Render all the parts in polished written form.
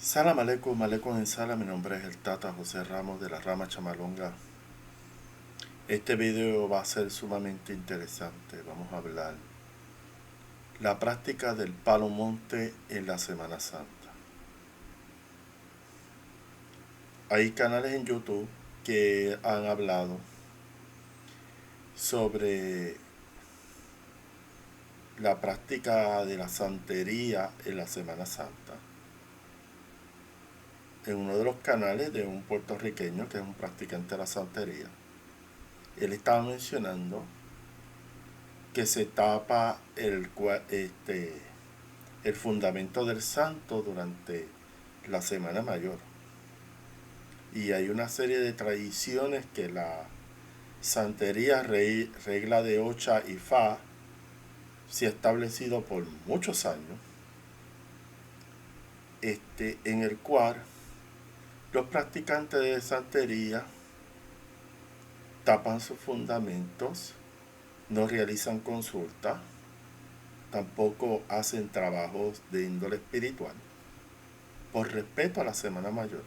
Salam aleikum, aleikum en sala. Mi nombre es el Tata José Ramos de la Rama Chamalonga. Este video va a ser sumamente interesante. Vamos a hablar la práctica del palo monte en la Semana Santa. Hay canales en YouTube que han hablado sobre la práctica de la santería en la Semana Santa. En uno de los canales de un puertorriqueño que es un practicante de la santería, él estaba mencionando que se tapa el fundamento del santo durante la Semana Mayor. Y hay una serie de tradiciones que la santería, regla de Ocha y Fa, se ha establecido por muchos años, en el cual los practicantes de santería tapan sus fundamentos, no realizan consultas, tampoco hacen trabajos de índole espiritual, por respeto a la Semana Mayor.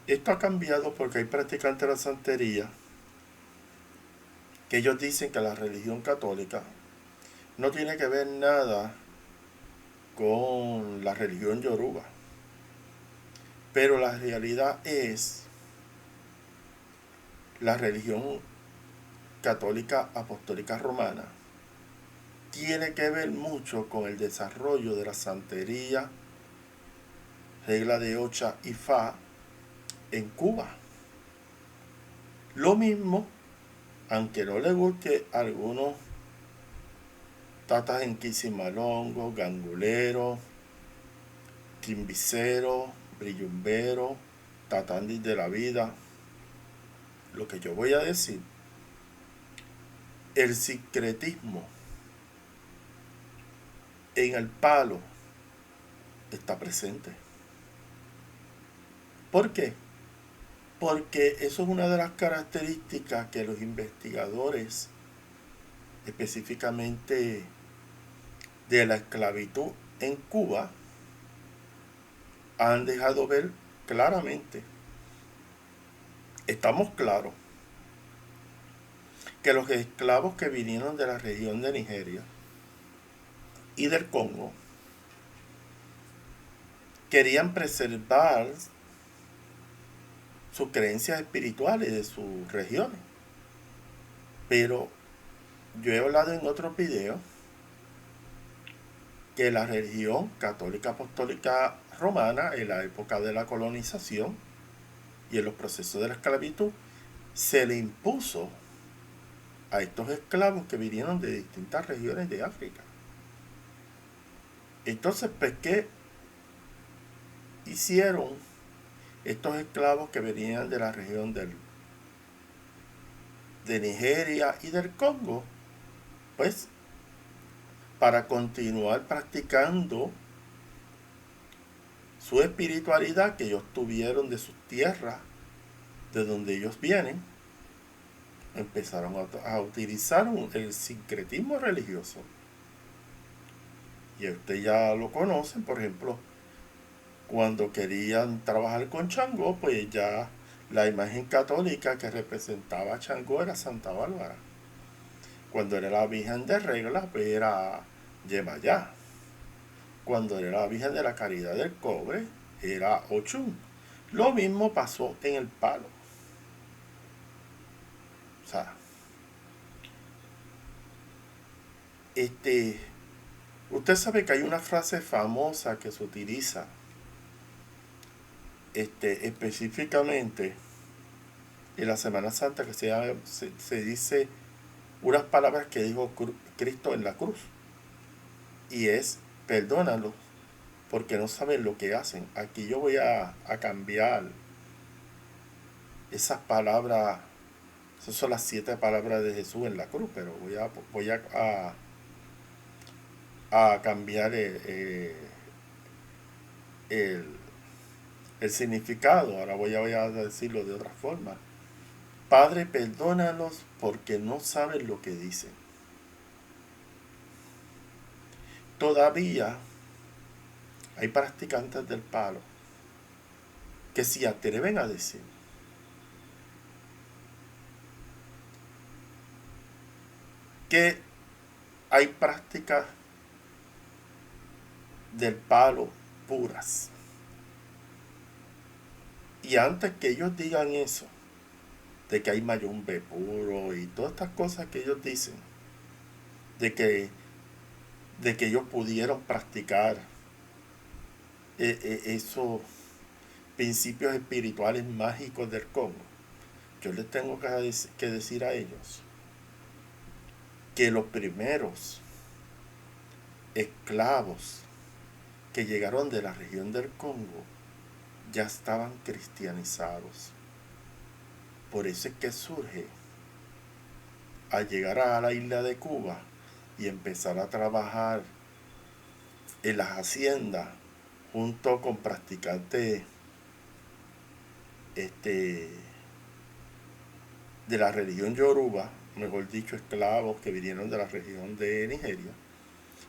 Esto ha cambiado porque hay practicantes de la santería que ellos dicen que la religión católica no tiene que ver nada con la religión yoruba. Pero la realidad es la religión católica apostólica romana tiene que ver mucho con el desarrollo de la santería, regla de Ocha y Fa en Cuba. Lo mismo, aunque no le guste a algunos tatas en Quisimalongo, ganguleros, quimbiceros, brillumberos, tatandis de la vida, lo que yo voy a decir, el sincretismo en el palo está presente. ¿Por qué? Porque eso es una de las características que los investigadores, específicamente de la esclavitud en Cuba, han dejado ver claramente. Estamos claros que los esclavos que vinieron de la región de Nigeria y del Congo querían preservar sus creencias espirituales de sus regiones. Pero yo he hablado en otros videos que la religión católica apostólica romana en la época de la colonización y en los procesos de la esclavitud se le impuso a estos esclavos que vinieron de distintas regiones de África. Entonces, pues, ¿qué hicieron estos esclavos que venían de la región de Nigeria y del Congo? Pues, para continuar practicando su espiritualidad que ellos tuvieron de sus tierras, de donde ellos vienen, empezaron a utilizar el sincretismo religioso. Y ustedes ya lo conocen, por ejemplo, cuando querían trabajar con Changó, pues ya la imagen católica que representaba a Changó era Santa Bárbara. Cuando era la Virgen de Regla, pues era Yemayá. Cuando era la Virgen de la Caridad del Cobre, era Ochun. Lo mismo pasó en el palo. O sea, usted sabe que hay una frase famosa que se utiliza específicamente en la Semana Santa que se dice unas palabras que dijo Cristo en la cruz, y es: perdónalos porque no saben lo que hacen. Aquí yo voy a cambiar esas palabras. Esas son las 7 palabras de Jesús en la cruz, pero voy a cambiar el, el significado. Ahora voy a decirlo de otra forma. Padre, perdónalos porque no saben lo que dicen. Todavía hay practicantes del palo que se atreven a decir que hay prácticas del palo puras. Y antes que ellos digan eso, de que hay mayumbe puro y todas estas cosas que ellos dicen, de que ellos pudieron practicar esos principios espirituales mágicos del Congo, yo les tengo que decir a ellos que los primeros esclavos que llegaron de la región del Congo ya estaban cristianizados. Por eso es que surge al llegar a la isla de Cuba y empezar a trabajar en las haciendas junto con practicantes de la religión Yoruba, mejor dicho, esclavos que vinieron de la región de Nigeria.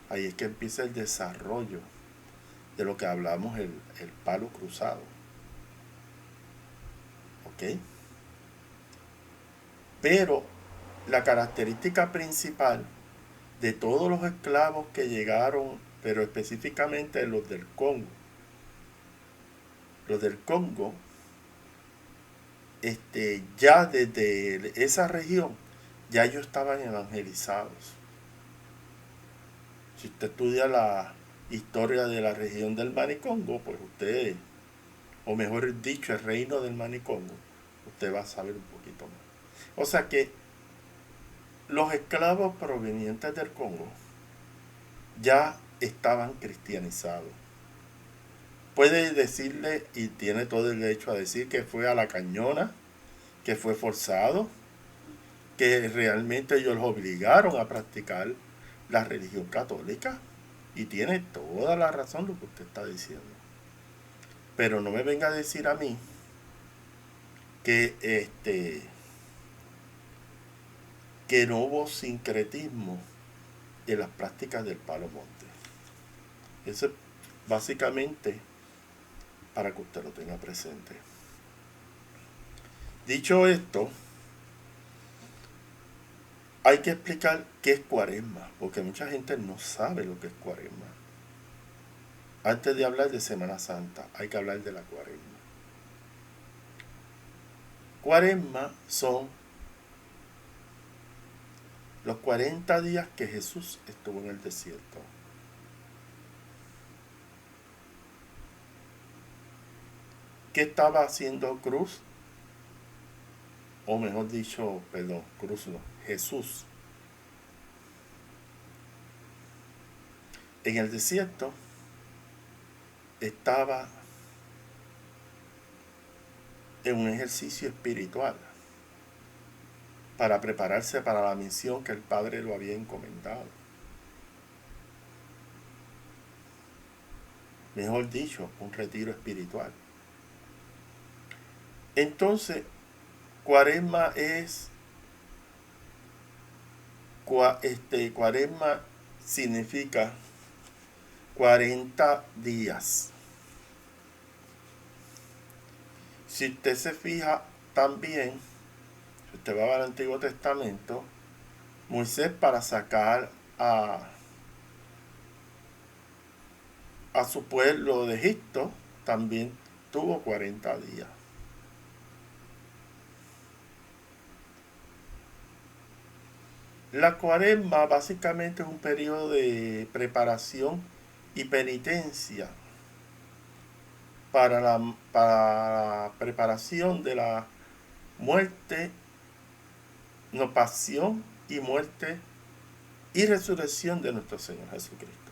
Ahí es que empieza el desarrollo de lo que hablamos, el palo cruzado. ¿Ok? Pero la característica principal de todos los esclavos que llegaron, pero específicamente los del Congo, ya desde esa región, ya ellos estaban evangelizados. Si usted estudia la historia de la región del Manicongo, pues usted, o mejor dicho, el reino del Manicongo, usted va a saber un poquito más. O sea que los esclavos provenientes del Congo ya estaban cristianizados. Puede decirle, y tiene todo el derecho a decir, que fue a la cañona, que fue forzado, que realmente ellos los obligaron a practicar la religión católica, y tiene toda la razón lo que usted está diciendo. Pero no me venga a decir a mí que que no hubo sincretismo en las prácticas del Palo Monte. Eso es básicamente para que usted lo tenga presente. Dicho esto, hay que explicar qué es Cuaresma, porque mucha gente no sabe lo que es Cuaresma. Antes de hablar de Semana Santa, hay que hablar de la Cuaresma. Cuaresma son los 40 días que Jesús estuvo en el desierto. ¿Qué estaba haciendo Cruz? O mejor dicho, perdón, Cruz no, Jesús. En el desierto estaba en un ejercicio espiritual para prepararse para la misión que el Padre lo había encomendado. Mejor dicho, un retiro espiritual. Entonces, Cuaresma Cuaresma significa 40 días. Si usted se fija también, si usted va al Antiguo Testamento, Moisés, para sacar a su pueblo de Egipto, también tuvo 40 días. La Cuaresma básicamente es un periodo de preparación y penitencia para la preparación de la muerte, no, pasión y muerte y resurrección de nuestro Señor Jesucristo.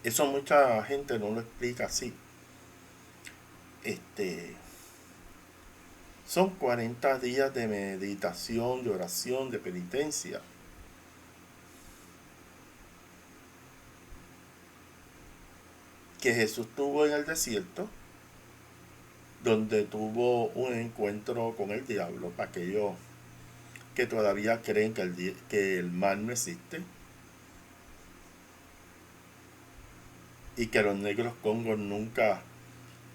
Eso mucha gente no lo explica así. Son 40 días de meditación, de oración, de penitencia. Que Jesús tuvo en el desierto, donde tuvo un encuentro con el diablo, para aquellos que todavía creen que el mal no existe. y que los negros congos nunca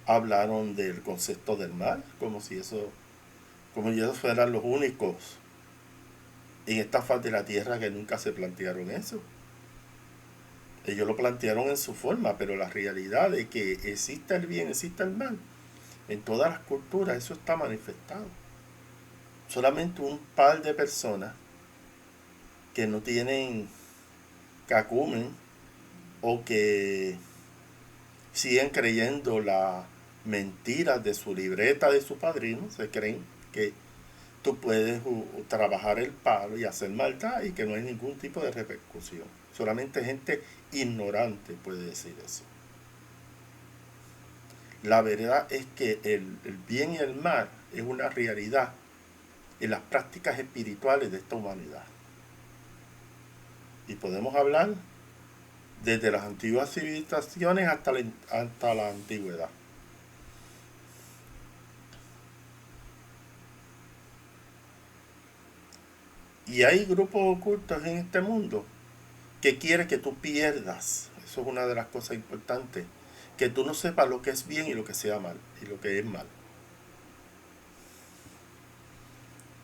hablaron del concepto del mal, como si ellos fueran los únicos en esta faz de la tierra que nunca se plantearon eso. Ellos lo plantearon en su forma, pero la realidad de que exista el bien, exista el mal, en todas las culturas eso está manifestado. Solamente un par de personas que no tienen cacumen o que siguen creyendo la mentira de su libreta de su padrino, se creen que tú puedes trabajar el palo y hacer maldad y que no hay ningún tipo de repercusión. Solamente gente ignorante puede decir eso. La verdad es que el bien y el mal es una realidad en las prácticas espirituales de esta humanidad. Y podemos hablar desde las antiguas civilizaciones hasta la antigüedad. Y hay grupos ocultos en este mundo que quieren que tú pierdas. Eso es una de las cosas importantes. Que tú no sepas lo que es bien y lo que sea mal. Y lo que es mal.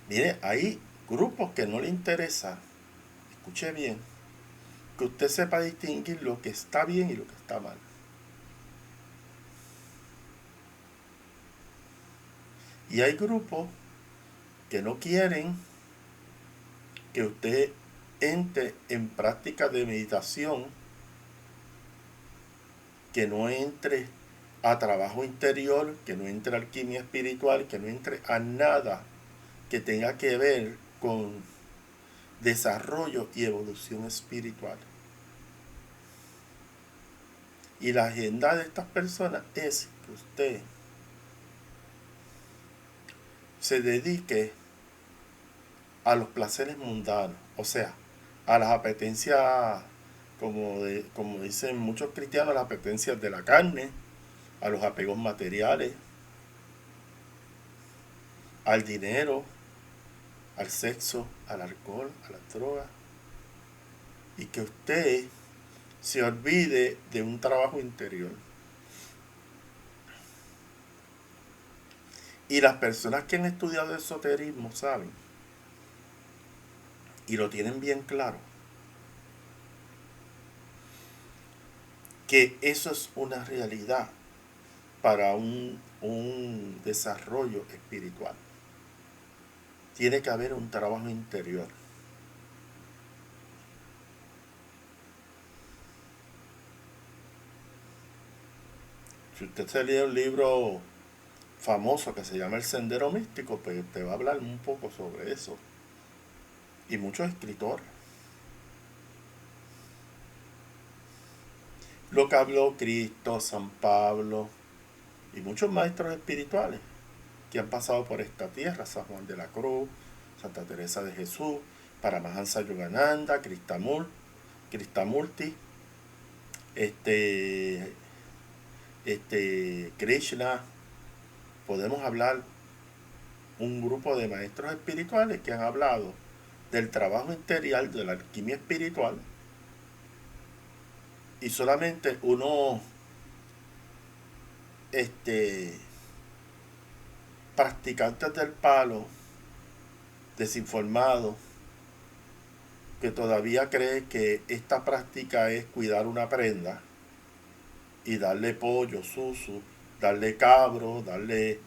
Mire, hay grupos que no le interesa, escuche bien, que usted sepa distinguir lo que está bien y lo que está mal. Y hay grupos que no quieren que usted entre en prácticas de meditación, que no entre a trabajo interior, que no entre a alquimia espiritual, que no entre a nada que tenga que ver con desarrollo y evolución espiritual. Y la agenda de estas personas es que usted se dedique a los placeres mundanos, o sea, a las apetencias, como dicen muchos cristianos, las apetencias de la carne, a los apegos materiales, al dinero, al sexo, al alcohol, a las drogas, y que usted se olvide de un trabajo interior. Y las personas que han estudiado esoterismo saben, y lo tienen bien claro, que eso es una realidad para un desarrollo espiritual. Tiene que haber un trabajo interior. Si usted se lee un libro famoso que se llama El Sendero Místico, pues te va a hablar un poco sobre eso. Y muchos escritores. Lo que habló Cristo, San Pablo y muchos maestros espirituales que han pasado por esta tierra, San Juan de la Cruz, Santa Teresa de Jesús, Paramahansa Yogananda, Krishnamurti, Krishna. Podemos hablar un grupo de maestros espirituales que han hablado del trabajo interior, de la alquimia espiritual, y solamente unos practicantes del palo, desinformados, que todavía creen que esta práctica es cuidar una prenda y darle pollo, susu, darle cabro, darle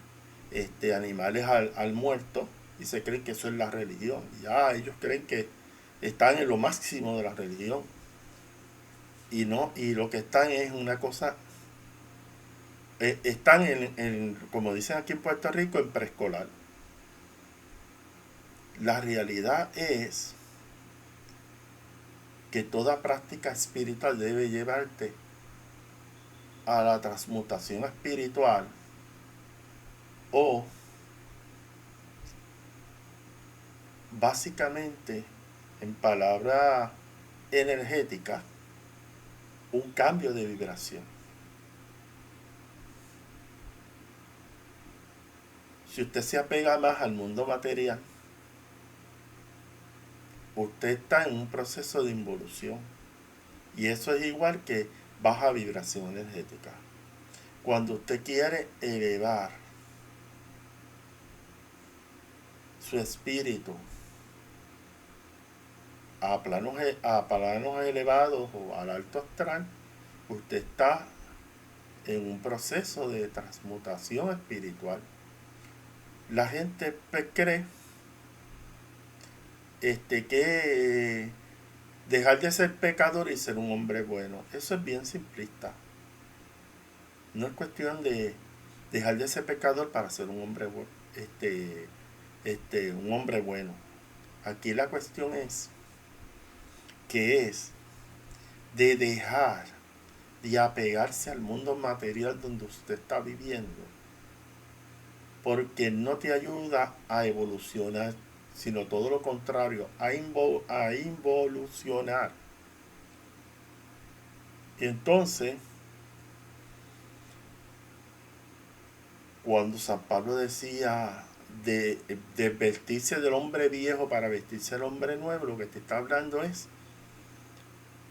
animales al muerto, y se creen que eso es la religión. Ya ellos creen que están en lo máximo de la religión. Y no, y lo que están es una cosa, están como dicen aquí en Puerto Rico, en preescolar. La realidad es que toda práctica espiritual debe llevarte a la transmutación espiritual, o básicamente, en palabras energéticas, un cambio de vibración. Si usted se apega más al mundo material, usted está en un proceso de involución. Y eso es igual que baja vibración energética. Cuando usted quiere elevar su espíritu a planos elevados o al alto astral, usted está en un proceso de transmutación espiritual. La gente cree que dejar de ser pecador y ser un hombre bueno. Eso es bien simplista. No es cuestión de dejar de ser pecador para ser un hombre bueno. Un hombre bueno. Aquí la cuestión es de dejar de apegarse al mundo material donde usted está viviendo, porque no te ayuda a evolucionar, sino todo lo contrario, a involucionar. Y entonces, cuando San Pablo decía de vestirse del hombre viejo para vestirse del hombre nuevo, lo que te está hablando es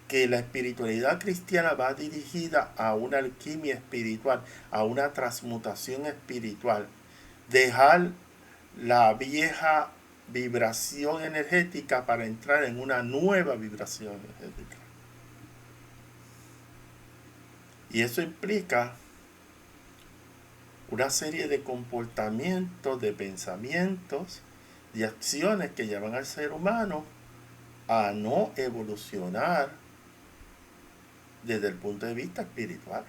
que la espiritualidad cristiana va dirigida a una alquimia espiritual, a una transmutación espiritual. Dejar la vieja vibración energética para entrar en una nueva vibración energética. Y eso implica una serie de comportamientos, de pensamientos, de acciones que llevan al ser humano a no evolucionar desde el punto de vista espiritual.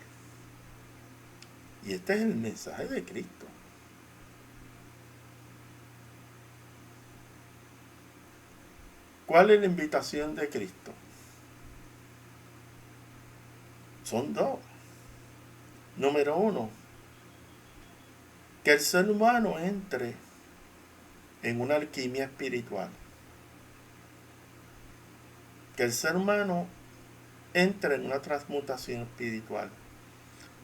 Y este es el mensaje de Cristo. ¿Cuál es la invitación de Cristo? Son dos. Número uno, que el ser humano entre en una alquimia espiritual. Que el ser humano entre en una transmutación espiritual.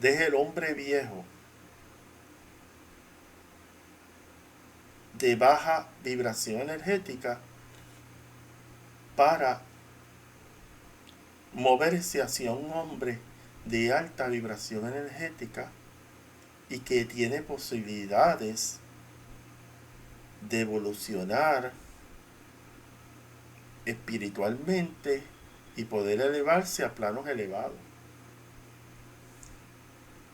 Deje el hombre viejo de baja vibración energética para moverse hacia un hombre de alta vibración energética y que tiene posibilidades de evolucionar espiritualmente y poder elevarse a planos elevados.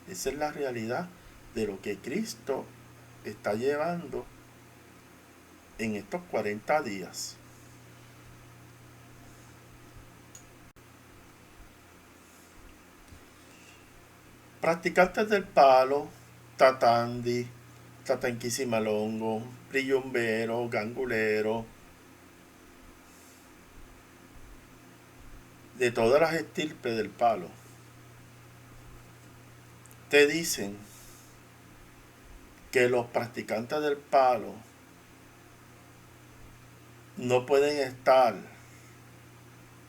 Esa es la realidad de lo que Cristo está llevando en estos 40 días. Practicantes del palo, tatandi, tatanquisimalongo, brillumbero, gangulero, de todas las estirpes del palo, te dicen que los practicantes del palo no pueden estar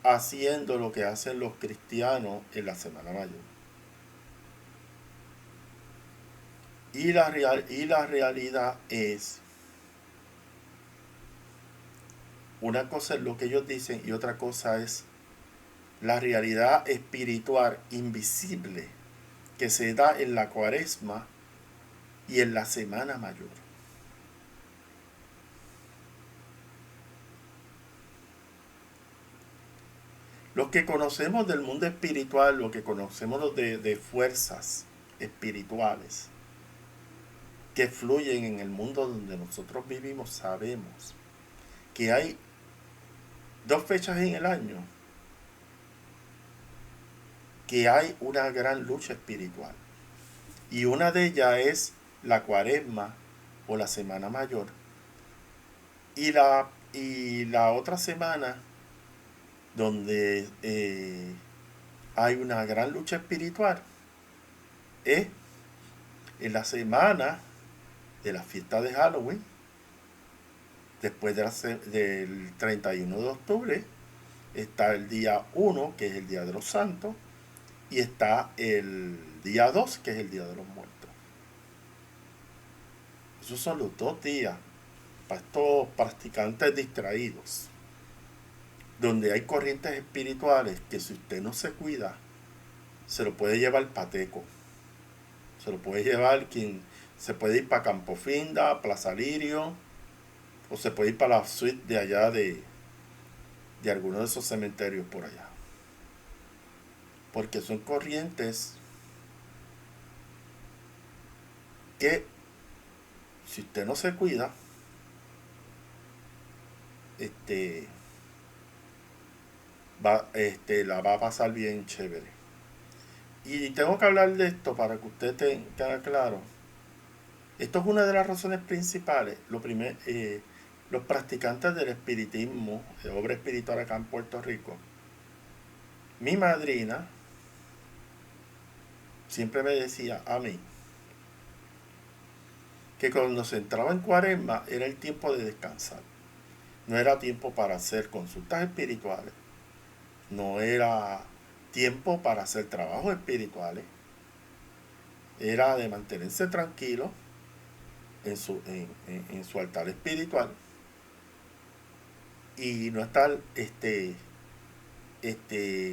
haciendo lo que hacen los cristianos en la Semana Mayor. Y la realidad es, una cosa es lo que ellos dicen y otra cosa es la realidad espiritual invisible que se da en la Cuaresma y en la Semana Mayor. Los que conocemos del mundo espiritual, los que conocemos de fuerzas espirituales que fluyen en el mundo donde nosotros vivimos, sabemos que hay dos fechas en el año que hay una gran lucha espiritual. Y una de ellas es la Cuaresma o la Semana Mayor. Y la otra semana donde hay una gran lucha espiritual es en la semana de la fiesta de Halloween, después del 31 de octubre, está el día 1, que es el Día de los Santos, y está el día 2, que es el Día de los Muertos. Esos son los 2 días para estos practicantes distraídos, donde hay corrientes espirituales que si usted no se cuida, se lo puede llevar Pateco, se lo puede llevar quien se puede ir para Campofinda, Plaza Lirio, o se puede ir para la suite de allá de alguno de esos cementerios por allá. Porque son corrientes que si usted no se cuida, la va a pasar bien chévere. Y tengo que hablar de esto para que usted tenga claro. Esto es una de las razones principales. Los practicantes del espiritismo, de obra espiritual acá en Puerto Rico, mi madrina siempre me decía a mí que cuando se entraba en Cuaresma era el tiempo de descansar. No era tiempo para hacer consultas espirituales. No era tiempo para hacer trabajos espirituales. Era de mantenerse tranquilo en su altar espiritual y no estar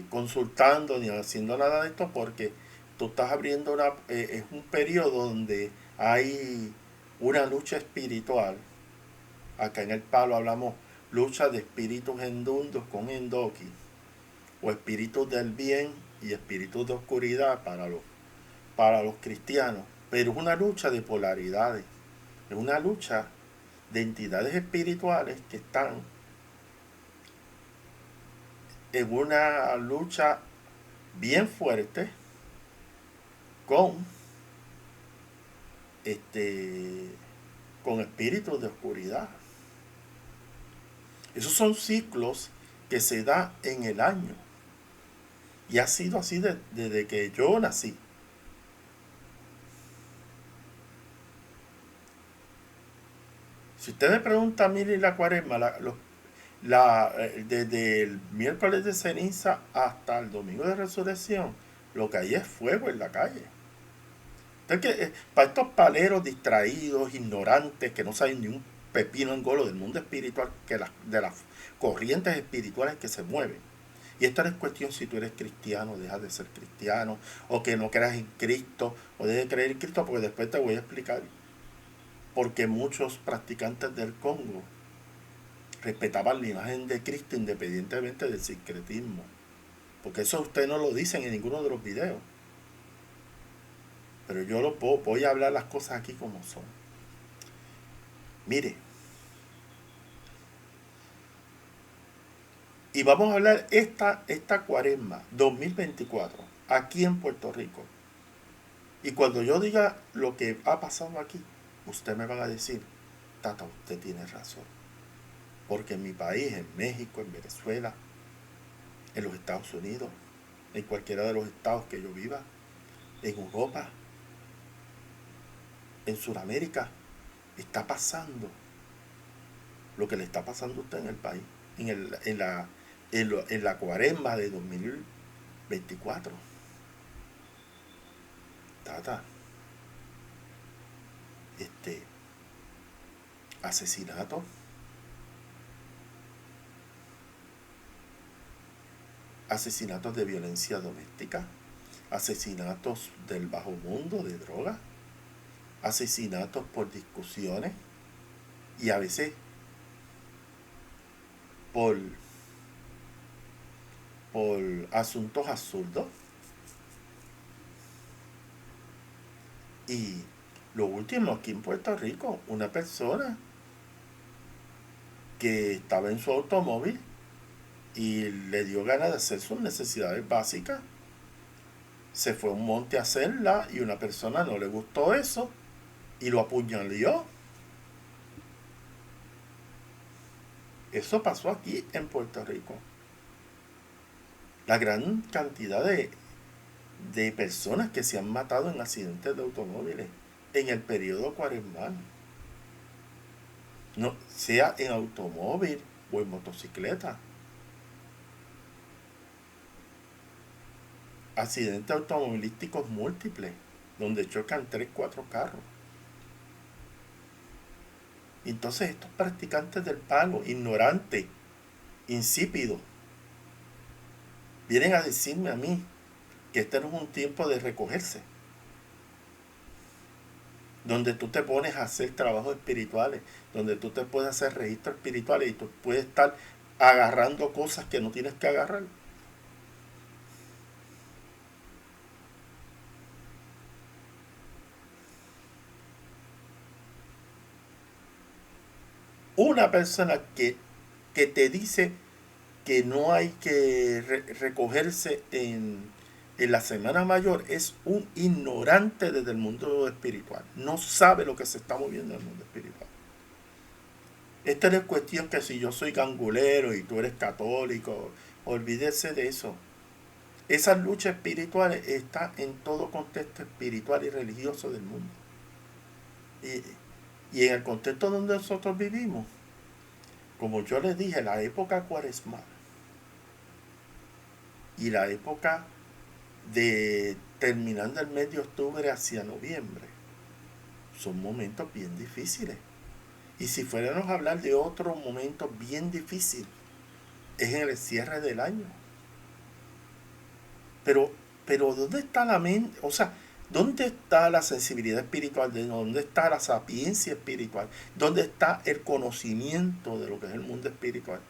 consultando ni haciendo nada de esto, porque tú estás abriendo es un periodo donde hay una lucha espiritual. Acá en el palo hablamos lucha de espíritus endundos con endoki, o espíritus del bien y espíritus de oscuridad para los cristianos. Pero es una lucha de polaridades, es una lucha de entidades espirituales que están en una lucha bien fuerte con con espíritus de oscuridad. Esos son ciclos que se dan en el año. Y ha sido así desde que yo nací. Si usted me pregunta, mire la Cuaresma, desde el miércoles de ceniza hasta el domingo de resurrección, lo que hay es fuego en la calle. Entonces, para estos paleros distraídos, ignorantes, que no saben ni un pepino en golo del mundo espiritual, de las corrientes espirituales que se mueven. Y esto no es cuestión si tú eres cristiano, dejas de ser cristiano, o que no creas en Cristo, o dejes de creer en Cristo, porque después te voy a explicar. Porque muchos practicantes del Congo respetaban la imagen de Cristo independientemente del sincretismo. Porque eso ustedes no lo dicen en ninguno de los videos. Pero yo voy a hablar las cosas aquí como son. Mire. Y vamos a hablar esta Cuaresma 2024 aquí en Puerto Rico. Y cuando yo diga lo que ha pasado aquí, usted me van a decir, Tata, usted tiene razón. Porque en mi país, en México, en Venezuela, en los Estados Unidos, en cualquiera de los estados que yo viva, en Europa, en Sudamérica, está pasando lo que le está pasando a usted en el país, en la Cuaresma de 2024. Tata, asesinatos, asesinatos de violencia doméstica, asesinatos del bajo mundo de drogas, asesinatos por discusiones y a veces por asuntos absurdos. Y lo último, aquí en Puerto Rico, una persona que estaba en su automóvil y le dio ganas de hacer sus necesidades básicas, se fue a un monte a hacerla y una persona no le gustó eso y lo apuñaló. Eso pasó aquí en Puerto Rico. La gran cantidad de personas que se han matado en accidentes de automóviles en el periodo cuaresmal, no sea en automóvil o en motocicleta. Accidentes automovilísticos múltiples donde chocan 3-4 carros. Entonces estos practicantes del palo, ignorantes, insípidos, vienen a decirme a mí que este no es un tiempo de recogerse, donde tú te pones a hacer trabajos espirituales, donde tú te puedes hacer registros espirituales y tú puedes estar agarrando cosas que no tienes que agarrar. Una persona que te dice que no hay que recogerse en la Semana Mayor es un ignorante desde el mundo espiritual. No sabe lo que se está moviendo en el mundo espiritual. Esta no es cuestión que si yo soy gangulero y tú eres católico, olvídese de eso. Esas luchas espirituales están en todo contexto espiritual y religioso del mundo. Y en el contexto donde nosotros vivimos, como yo les dije, la época cuaresmal y la época de terminando el mes de octubre hacia noviembre son momentos bien difíciles. Y si fuéramos a hablar de otro momento bien difícil, es en el cierre del año. Pero, pero ¿dónde está la mente? O sea, ¿dónde está la sensibilidad espiritual? ¿Dónde está la sapiencia espiritual? ¿Dónde está el conocimiento de lo que es el mundo espiritual?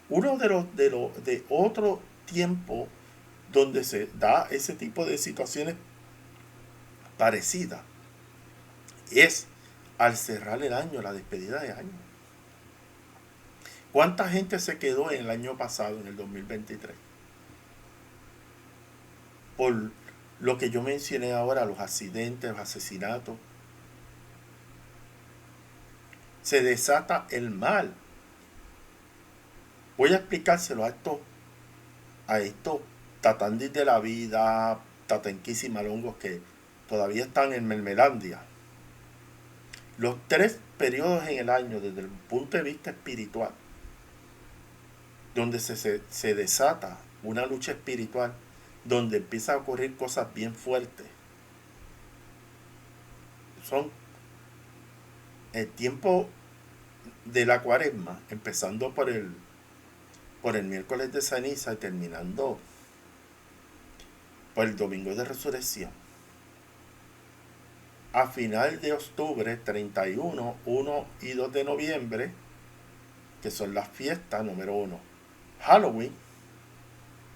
Uno de otro tiempo donde se da ese tipo de situaciones parecidas es al cerrar el año, la despedida de año. ¿Cuánta gente se quedó en el año pasado, en el 2023? Por lo que yo mencioné ahora, los accidentes, los asesinatos. Se desata el mal. Voy a explicárselo a estos tatandis de la vida, tatanquis y malongos que todavía están en Mermelandia. Los 3 periodos en el año, desde el punto de vista espiritual, donde se desata una lucha espiritual, donde empiezan a ocurrir cosas bien fuertes, son el tiempo de la cuaresma, empezando por el miércoles de ceniza y terminando por el domingo de resurrección. A final de octubre, 31, 1 y 2 de noviembre, que son las fiestas número 1, Halloween,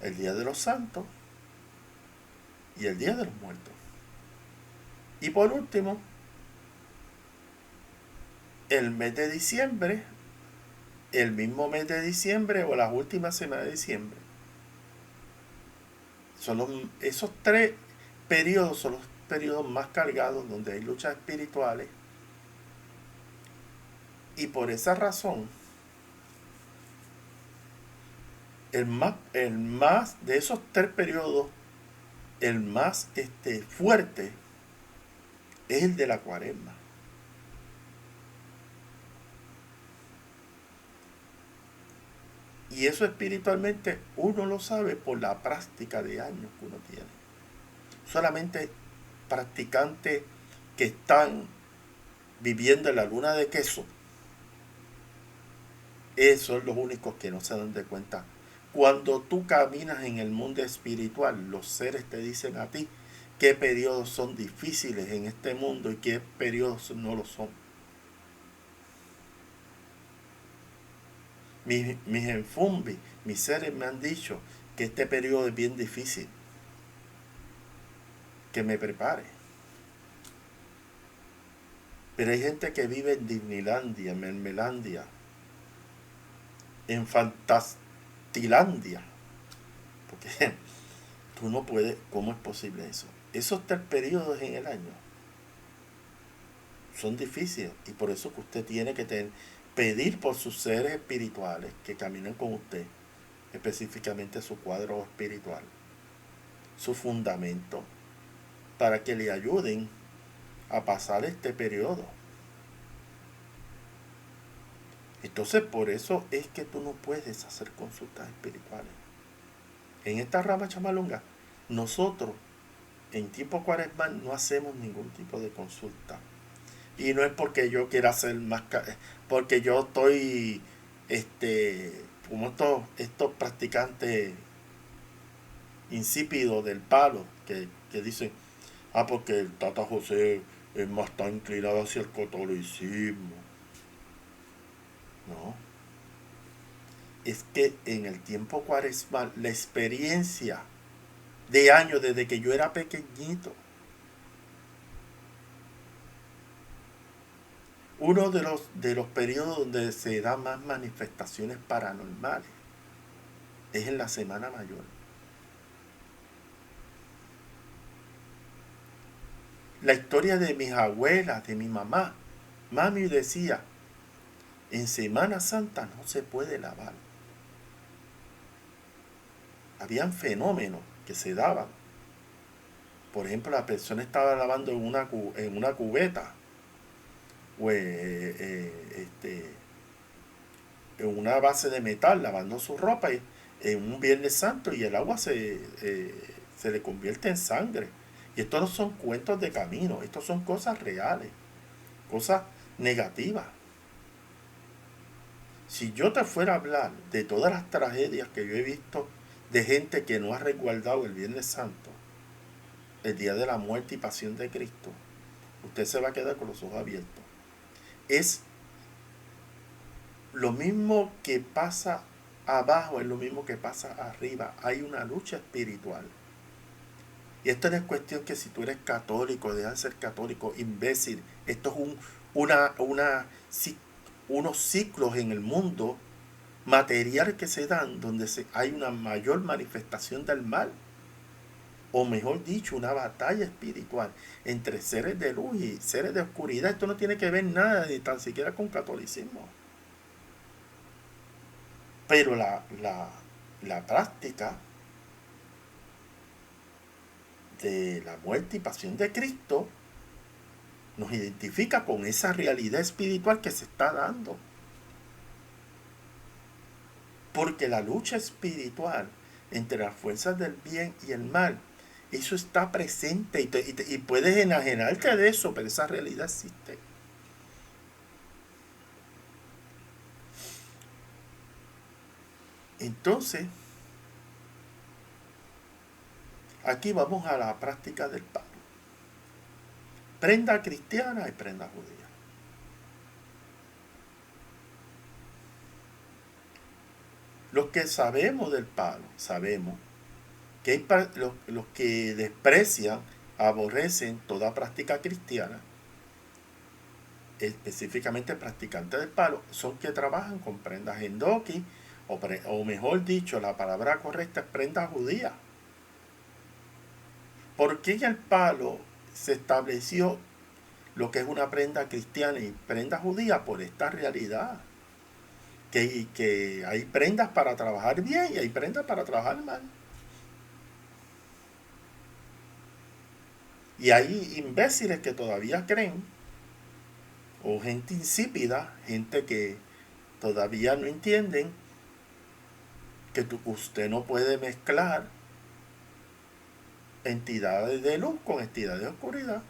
el Día de los Santos y el Día de los Muertos. Y por último, el mes de diciembre, el mismo mes de diciembre o las últimas semanas de diciembre. Esos 3 periodos son los periodos más cargados donde hay luchas espirituales. Y por esa razón, el más de esos 3 periodos, el más fuerte es el de la cuaresma. Y eso espiritualmente uno lo sabe por la práctica de años que uno tiene. Solamente practicantes que están viviendo en la luna de queso, esos son los únicos que no se dan de cuenta. Cuando tú caminas en el mundo espiritual, los seres te dicen a ti qué periodos son difíciles en este mundo y qué periodos no lo son. Mis enfumbis, mis seres me han dicho que este periodo es bien difícil, que me prepare. Pero hay gente que vive en Disneylandia, en Mermelandia, en Fantastilandia. Porque tú no puedes, ¿cómo es posible eso? Esos 3 periodos en el año son difíciles y por eso que usted tiene que pedir por sus seres espirituales que caminen con usted, específicamente su cuadro espiritual, su fundamento, para que le ayuden a pasar este periodo. Entonces por eso es que tú no puedes hacer consultas espirituales. En esta rama chamalonga, nosotros en tiempo cuaresmal no hacemos ningún tipo de consulta. Y no es porque yo quiera hacer más, porque yo estoy, como estos practicantes insípido del palo, que dicen, porque el Tata José es más está inclinado hacia el catolicismo. No, es que en el tiempo cuaresmal, la experiencia de años desde que yo era pequeñito, uno de los periodos donde se dan más manifestaciones paranormales es en la Semana Mayor. La historia de mis abuelas, de mi mamá. Mami decía, en Semana Santa no se puede lavar. Habían fenómenos que se daban. Por ejemplo, la persona estaba lavando en una cubeta o en una base de metal, lavando su ropa en un Viernes Santo, y el agua se le convierte en sangre. Y estos no son cuentos de camino, estos son cosas reales, cosas negativas. Si yo te fuera a hablar de todas las tragedias que yo he visto de gente que no ha resguardado el Viernes Santo, el día de la muerte y pasión de Cristo, usted se va a quedar con los ojos abiertos. Es lo mismo que pasa abajo, es lo mismo que pasa arriba. Hay una lucha espiritual. Y esto no es cuestión que si tú eres católico, dejas de ser católico, imbécil. Esto es unos ciclos en el mundo material que se dan donde hay una mayor manifestación del mal. O mejor dicho, una batalla espiritual entre seres de luz y seres de oscuridad. Esto no tiene que ver nada ni tan siquiera con catolicismo. Pero la práctica de la muerte y pasión de Cristo nos identifica con esa realidad espiritual que se está dando. Porque la lucha espiritual entre las fuerzas del bien y el mal, eso está presente y puedes enajenarte de eso, pero esa realidad existe. Entonces, aquí vamos a la práctica del palo. Prenda cristiana y prenda judía. Los que sabemos del palo, sabemos que hay los que desprecian, aborrecen toda práctica cristiana, específicamente practicantes del palo, son que trabajan con prendas endoki, o mejor dicho, la palabra correcta es prenda judía. ¿Por qué en el palo se estableció lo que es una prenda cristiana y prenda judía? Por esta realidad. Que hay prendas para trabajar bien y hay prendas para trabajar mal. Y hay imbéciles que todavía creen, o gente insípida, gente que todavía no entienden que usted no puede mezclar entidades de luz con entidades de oscuridad.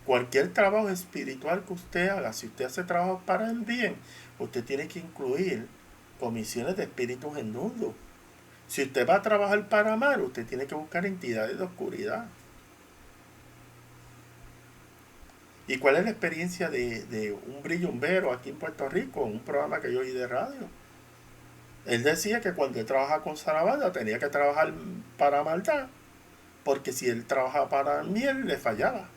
Cualquier trabajo espiritual que usted haga, si usted hace trabajo para el bien, usted tiene que incluir comisiones de espíritus en nudo. Si usted va a trabajar para mal, usted tiene que buscar entidades de oscuridad. ¿Y cuál es la experiencia de un brillumbero aquí en Puerto Rico, en un programa que yo oí de radio? Él decía que cuando él trabajaba con Sarabanda tenía que trabajar para maldad, porque si él trabajaba para miel le fallaba.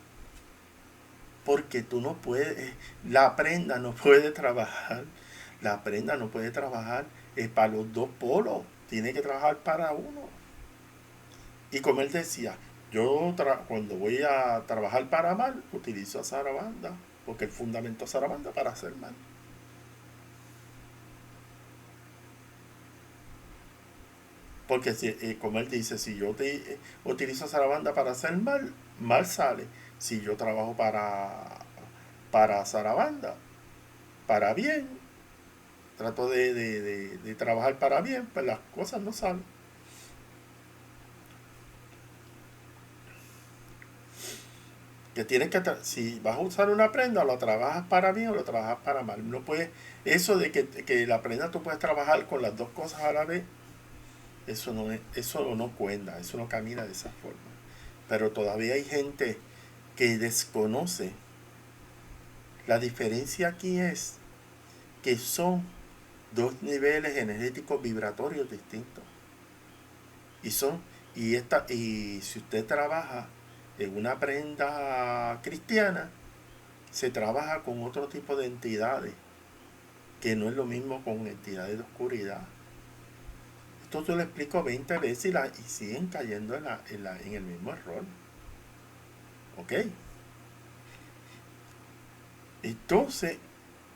Porque tú no puedes, la prenda no puede trabajar, para los dos polos, tiene que trabajar para uno. Y como él decía, cuando voy a trabajar para mal, utilizo a Sarabanda, porque él fundamentó a Sarabanda para hacer mal. Porque como él dice, si yo utilizo a Sarabanda para hacer mal, mal sale. Si yo trabajo para Sarabanda, para bien, trato de trabajar para bien, pues las cosas no salen. Que tienes que, si vas a usar una prenda, lo trabajas para bien o lo trabajas para mal. No puedes, eso de que la prenda tú puedes trabajar con las dos cosas a la vez, eso no cuenta, eso no camina de esa forma. Pero todavía hay gente que desconoce. La diferencia aquí es que son dos niveles energéticos vibratorios distintos. Y son, y si usted trabaja en una prenda cristiana, se trabaja con otro tipo de entidades, que no es lo mismo con entidades de oscuridad. Esto yo lo explico 20 veces y siguen cayendo en el mismo error. ¿Ok? Entonces,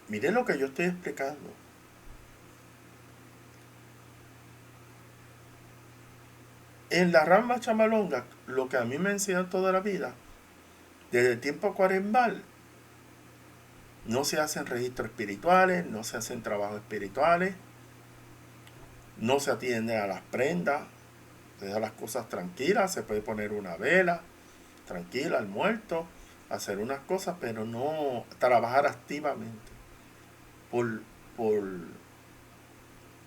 mire lo que yo estoy explicando. En la rama chamalonga, lo que a mí me enseñan toda la vida, desde el tiempo cuaresmal, no se hacen registros espirituales, no se hacen trabajos espirituales, no se atiende a las prendas, se deja las cosas tranquilas, se puede poner una vela tranquila al muerto, hacer unas cosas, pero no trabajar activamente por, por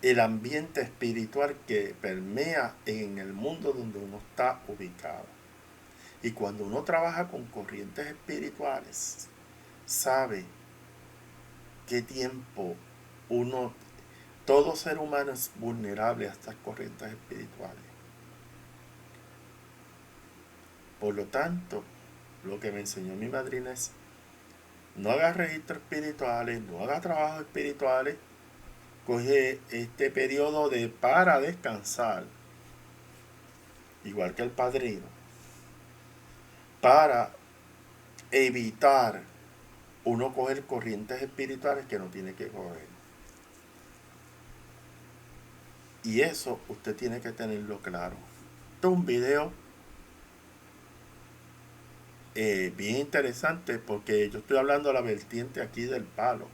el ambiente espiritual que permea en el mundo donde uno está ubicado. Y cuando uno trabaja con corrientes espirituales, sabe qué tiempo todo ser humano es vulnerable a estas corrientes espirituales. Por lo tanto, lo que me enseñó mi madrina es: no haga registros espirituales, no haga trabajos espirituales, coge este periodo para descansar, igual que el padrino, para evitar uno coger corrientes espirituales que no tiene que coger. Y eso usted tiene que tenerlo claro. Esto es un video bien interesante, porque yo estoy hablando de la vertiente aquí del palo.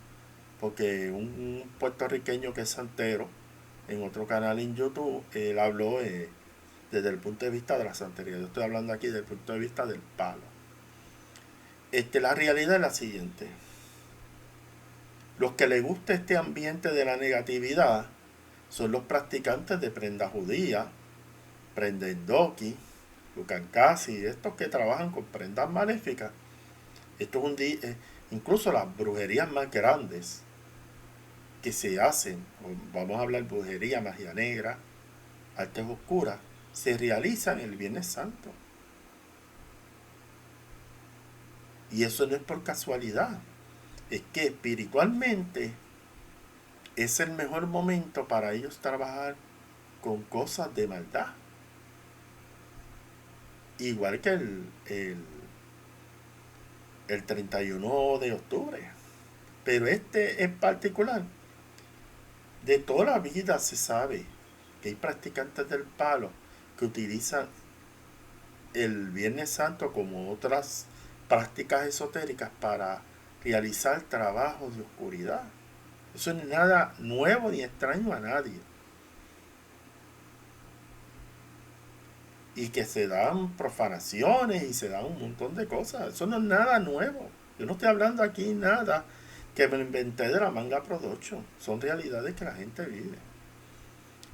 Porque un puertorriqueño que es santero, en otro canal en YouTube, él habló desde el punto de vista de la santería. Yo estoy hablando aquí desde el punto de vista del palo. La realidad es la siguiente: los que les gusta este ambiente de la negatividad son los practicantes de prenda judía, prenda endoki, lucancasi, estos que trabajan con prendas maléficas. Esto es incluso las brujerías más grandes que se hacen, vamos a hablar brujería, magia negra, artes oscuras, se realizan el Viernes Santo. Y eso no es por casualidad, es que espiritualmente es el mejor momento para ellos trabajar con cosas de maldad. Igual que el 31 de octubre. Pero en particular, de toda la vida se sabe que hay practicantes del palo que utilizan el Viernes Santo como otras prácticas esotéricas para realizar trabajos de oscuridad. Eso no es nada nuevo ni extraño a nadie. Y que se dan profanaciones y se dan un montón de cosas. Eso no es nada nuevo. Yo no estoy hablando aquí nada que me inventé de la manga production. Son realidades que la gente vive.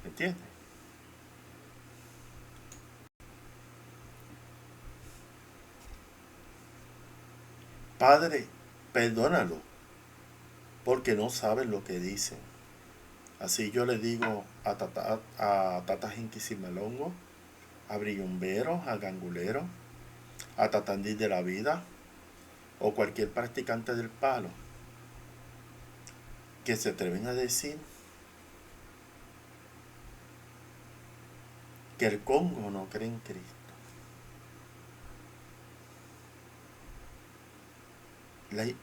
¿Entiendes? Padre, perdónalo, porque no saben lo que dicen. Así yo le digo a Tata Jinquisimelongo, a Brillumberos, a Ganguleros, a Tatandí de la Vida, o cualquier practicante del palo, que se atreven a decir que el Congo no cree en Cristo.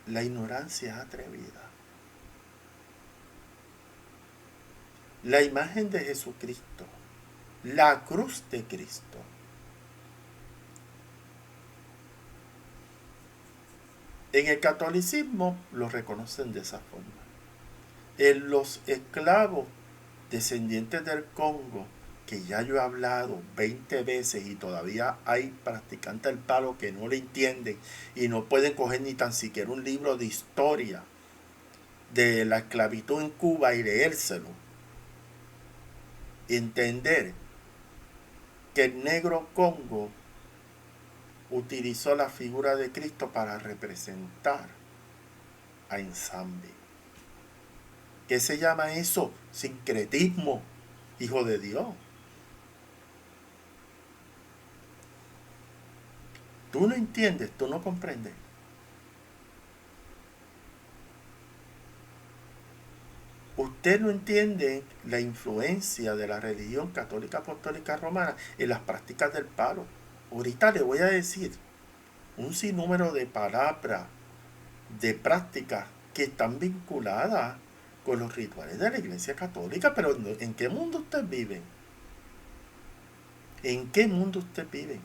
La ignorancia es atrevida. La imagen de Jesucristo, la cruz de Cristo, en el catolicismo lo reconocen de esa forma. En los esclavos descendientes del Congo, que ya yo he hablado 20 veces y todavía hay practicantes del palo que no le entienden y no pueden coger ni tan siquiera un libro de historia de la esclavitud en Cuba y leérselo, entender que el negro Congo utilizó la figura de Cristo para representar a Nzambi. ¿Qué se llama eso? Sincretismo, hijo de Dios. Tú no entiendes, tú no comprendes. Usted no entiende la influencia de la religión católica apostólica romana en las prácticas del palo. Ahorita le voy a decir un sinnúmero de palabras, de prácticas que están vinculadas con los rituales de la Iglesia Católica, pero ¿en qué mundo usted vive? ¿En qué mundo usted vive?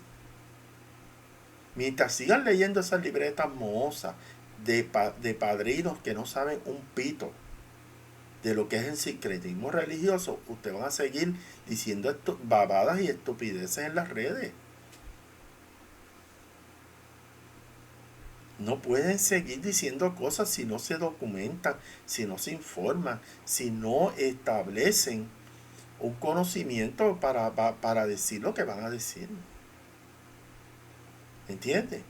Mientras sigan leyendo esas libretas mohosas de padrinos que no saben un pito de lo que es el sincretismo religioso, ustedes van a seguir diciendo babadas y estupideces en las redes. No pueden seguir diciendo cosas si no se documentan, si no se informan, si no establecen un conocimiento para decir lo que van a decir. ¿Entiendes?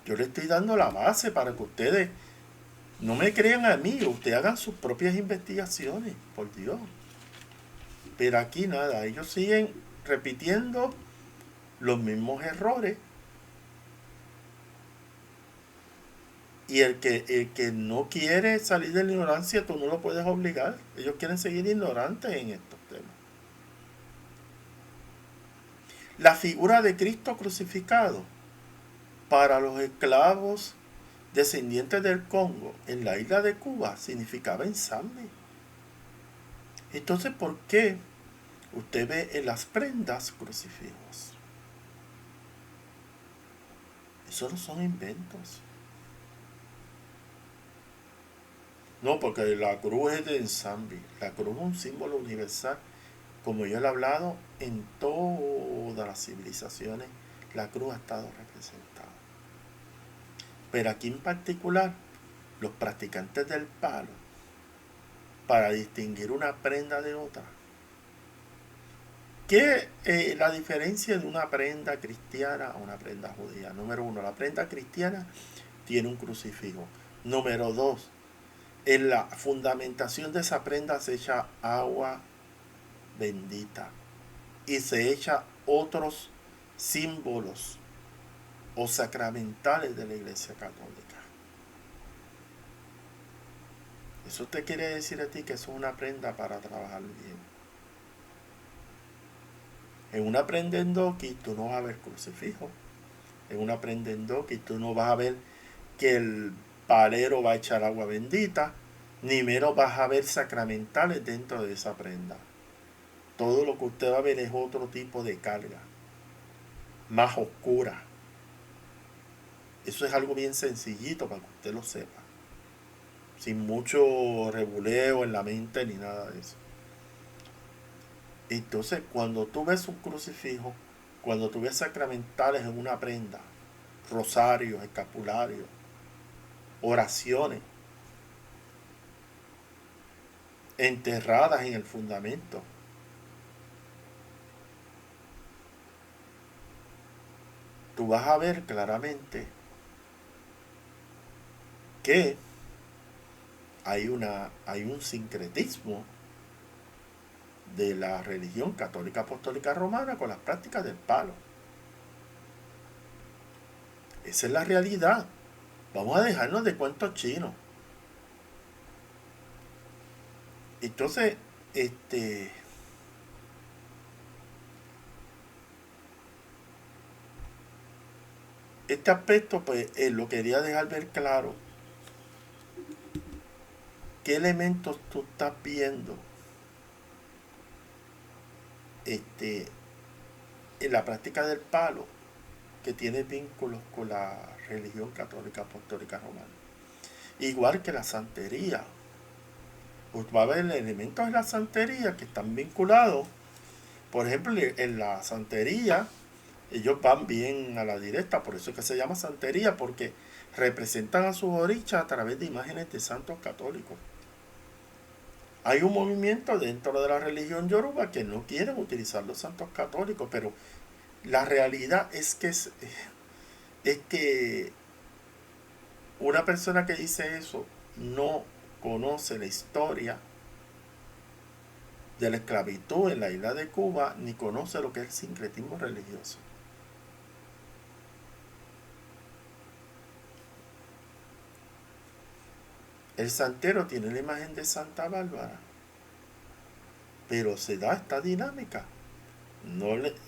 Yo le estoy dando la base para que ustedes no me crean a mí, ustedes hagan sus propias investigaciones, por Dios. Pero aquí nada, ellos siguen repitiendo los mismos errores. Y el que no quiere salir de la ignorancia, tú no lo puedes obligar. Ellos quieren seguir ignorantes en estos temas. La figura de Cristo crucificado para los esclavos descendientes del Congo en la isla de Cuba significaba Nzambi. Entonces, ¿por qué usted ve en las prendas crucifijos? Esos no son inventos. No, porque la cruz es de Nzambi. La cruz es un símbolo universal. Como yo le he hablado, en todas las civilizaciones la cruz ha estado representada. Pero aquí en particular, los practicantes del palo, para distinguir una prenda de otra. ¿Qué es la diferencia de una prenda cristiana a una prenda judía? Número uno, la prenda cristiana tiene un crucifijo. Número dos, en la fundamentación de esa prenda se echa agua bendita y se echa otros símbolos o sacramentales de la Iglesia Católica. Eso te quiere decir a ti que eso es una prenda para trabajar bien. En una prenda en doki tú no vas a ver crucifijo. En una prenda en doki tú no vas a ver que el palero va a echar agua bendita, ni menos vas a ver sacramentales dentro de esa prenda. Todo lo que usted va a ver es otro tipo de carga, más oscura. Eso es algo bien sencillito para que usted lo sepa, sin mucho rebuleo en la mente ni nada de eso. Entonces, cuando tú ves un crucifijo, cuando tú ves sacramentales en una prenda, rosarios, escapularios, oraciones enterradas en el fundamento, tú vas a ver claramente que hay un sincretismo de la religión católica apostólica romana con las prácticas del palo. Esa es la realidad. Vamos a dejarnos de cuentos chinos. Entonces, este aspecto pues lo quería dejar ver claro. ¿Qué elementos tú estás viendo en la práctica del palo que tiene vínculos con la religión católica apostólica romana? Igual que la santería. Pues va a haber elementos de la santería que están vinculados. Por ejemplo, en la santería ellos van bien a la directa, por eso es que se llama santería, porque representan a sus orichas a través de imágenes de santos católicos. Hay un movimiento dentro de la religión yoruba que no quieren utilizar los santos católicos, pero la realidad es que una persona que dice eso no conoce la historia de la esclavitud en la isla de Cuba ni conoce lo que es el sincretismo religioso. El santero tiene la imagen de Santa Bárbara, pero se da esta dinámica.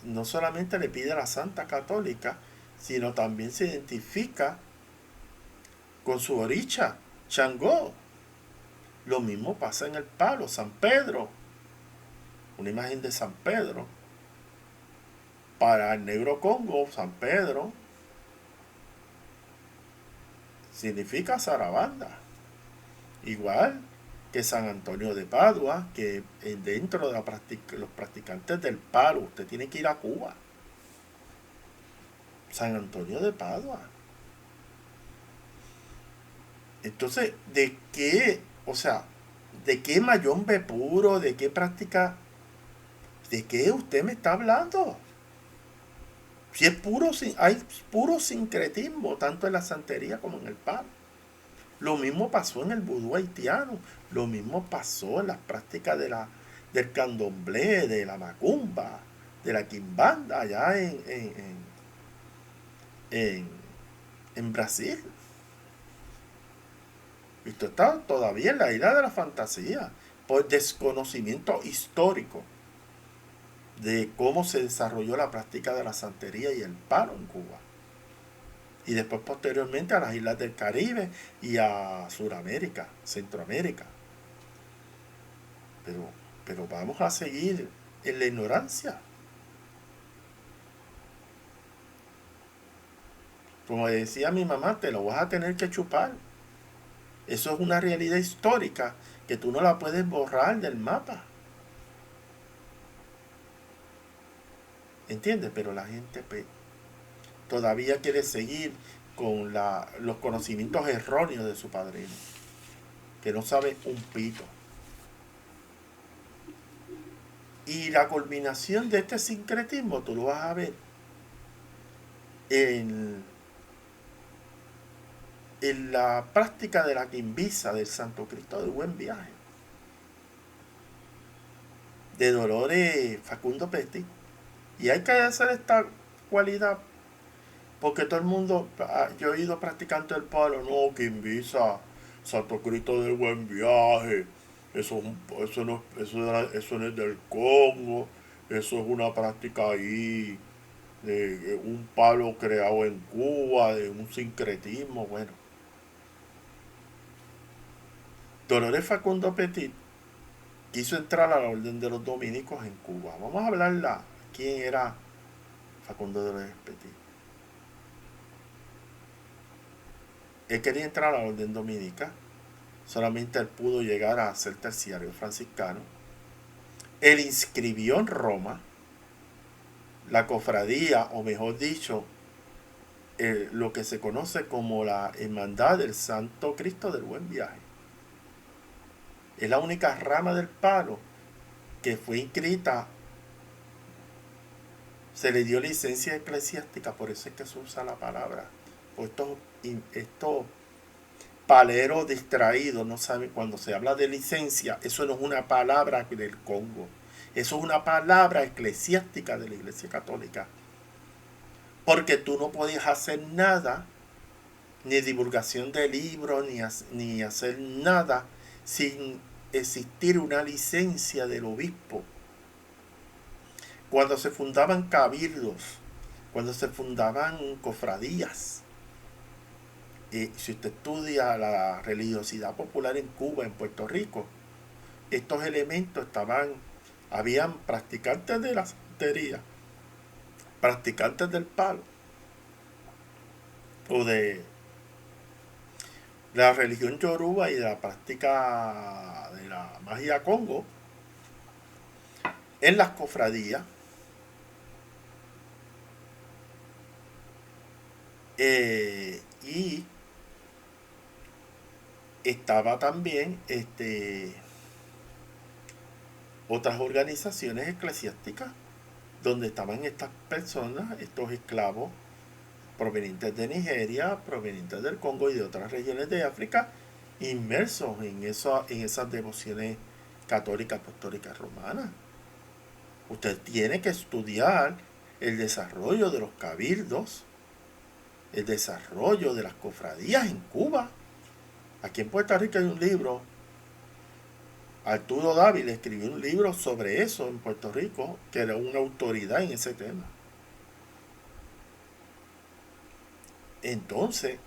No solamente le pide a la Santa Católica, sino también se identifica con su oricha, Changó. Lo mismo pasa en el palo, San Pedro, una imagen de San Pedro. Para el negro Congo, San Pedro significa zarabanda. Igual que San Antonio de Padua, que dentro de los practicantes del palo, usted tiene que ir a Cuba. San Antonio de Padua. Entonces, ¿de qué? O sea, ¿de qué mayombe puro? ¿De qué práctica? ¿De qué usted me está hablando? Si es puro, hay puro sincretismo, tanto en la santería como en el palo. Lo mismo pasó en el vudú haitiano. Lo mismo pasó en las prácticas del candomblé, de la macumba, de la quimbanda allá en, en Brasil. Esto está todavía en la isla de la fantasía, por desconocimiento histórico de cómo se desarrolló la práctica de la santería y el palo en Cuba. Y después posteriormente a las islas del Caribe y a Sudamérica, Centroamérica. Pero, pero vamos a seguir en la ignorancia. Como decía mi mamá, te lo vas a tener que chupar. Eso es una realidad histórica que tú no la puedes borrar del mapa. ¿Entiendes? Pero la gente todavía quiere seguir con los conocimientos erróneos de su padrino, que no sabe un pito. Y la culminación de este sincretismo tú lo vas a ver en, en la práctica de la quimbisa del Santo Cristo del Buen Viaje, de Dolores Facundo Petit. Y hay que hacer esta cualidad porque todo el mundo, yo he ido practicando el palo, no, quimbisa, Santo Cristo del Buen Viaje, eso no es del Congo, eso es una práctica ahí de un palo creado en Cuba, de un sincretismo, bueno. Dolores Facundo Petit quiso entrar a la orden de los dominicos en Cuba. Vamos a hablarla. ¿Quién era Facundo Dolores Petit? Él quería entrar a la orden dominica. Solamente él pudo llegar a ser terciario franciscano. Él inscribió en Roma la cofradía, o mejor dicho, lo que se conoce como la Hermandad del Santo Cristo del Buen Viaje. Es la única rama del palo que fue inscrita, se le dio licencia eclesiástica, por eso es que se usa la palabra. Pues estos paleros distraídos no saben, cuando se habla de licencia, eso no es una palabra del Congo, eso es una palabra eclesiástica de la Iglesia Católica. Porque tú no podías hacer nada, ni divulgación de libros, ni hacer nada sin existir una licencia del obispo. Cuando se fundaban cabildos, cuando se fundaban cofradías, si usted estudia la religiosidad popular en Cuba, en Puerto Rico, estos elementos habían practicantes de la santería, practicantes del palo, o de la religión yoruba y de la práctica de la magia congo, en las cofradías. Y estaba también otras organizaciones eclesiásticas donde estaban estas personas, estos esclavos provenientes de Nigeria, provenientes del Congo y de otras regiones de África, inmersos en esas devociones católicas, apostólicas, romanas. Usted tiene que estudiar el desarrollo de los cabildos, el desarrollo de las cofradías en Cuba. Aquí en Puerto Rico hay un libro, Arturo Dávila escribió un libro sobre eso en Puerto Rico, que era una autoridad en ese tema. Entonces,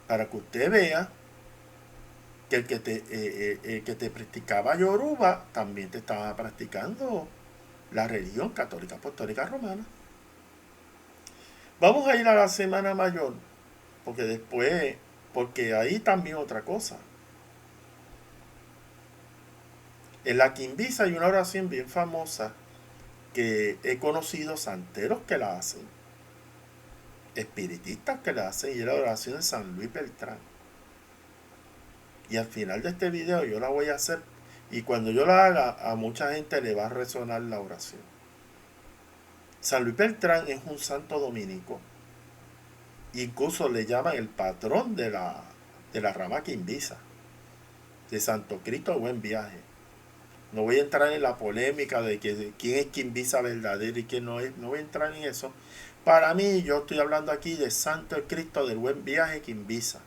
para que usted vea que el que te practicaba Yoruba también te estaba practicando la religión católica apostólica romana. Vamos a ir a la Semana Mayor, porque ahí también otra cosa. En la Quimbisa hay una oración bien famosa que he conocido santeros que la hacen, espiritistas que la hacen, y es la oración de San Luis Beltrán. Y al final de este video yo la voy a hacer, y cuando yo la haga a mucha gente le va a resonar la oración. San Luis Beltrán es un santo dominico, incluso le llaman el patrón de la rama quimbisa, de Santo Cristo Buen Viaje. No voy a entrar en la polémica de quién es quimbisa verdadero y quién no es, no voy a entrar en eso. Para mí, yo estoy hablando aquí de Santo Cristo del Buen Viaje quimbisa,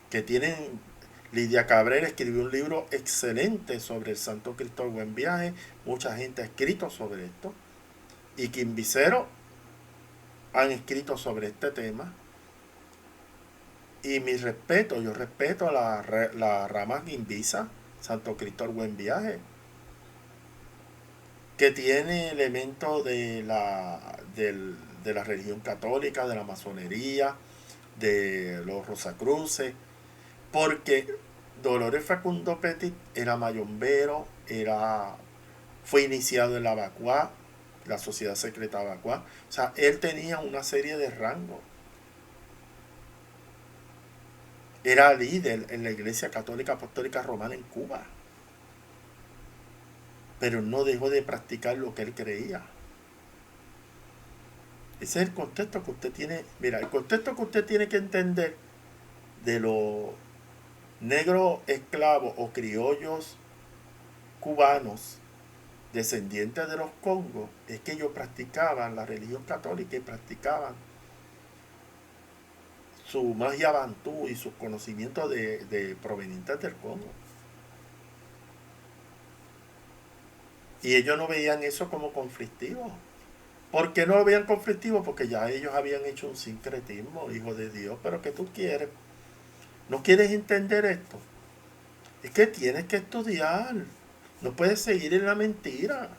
que tienen. Lidia Cabrera escribió un libro excelente sobre el Santo Cristo del Buen Viaje. Mucha gente ha escrito sobre esto. Y quimbiceros han escrito sobre este tema. Y mi respeto, yo respeto la rama quimbisa, Santo Cristo del Buen Viaje, que tiene elementos de la religión católica, de la masonería, de los Rosacruces, porque Dolores Facundo Petit era mayombero, fue iniciado en la Abacuá, la Sociedad Secreta Abacuá. O sea, él tenía una serie de rangos. Era líder en la Iglesia Católica Apostólica Romana en Cuba. Pero no dejó de practicar lo que él creía. Ese es el contexto que usted tiene. Mira, el contexto que usted tiene que entender de los negros esclavos o criollos cubanos descendientes de los Congos es que ellos practicaban la religión católica y practicaban su magia bantú y sus conocimientos de provenientes del Congo. Y ellos no veían eso como conflictivo. ¿Por qué no lo veían conflictivo? Porque ya ellos habían hecho un sincretismo, hijo de Dios. Pero ¿qué tú quieres? ¿No quieres entender esto? Es que tienes que estudiar. No puedes seguir en la mentira.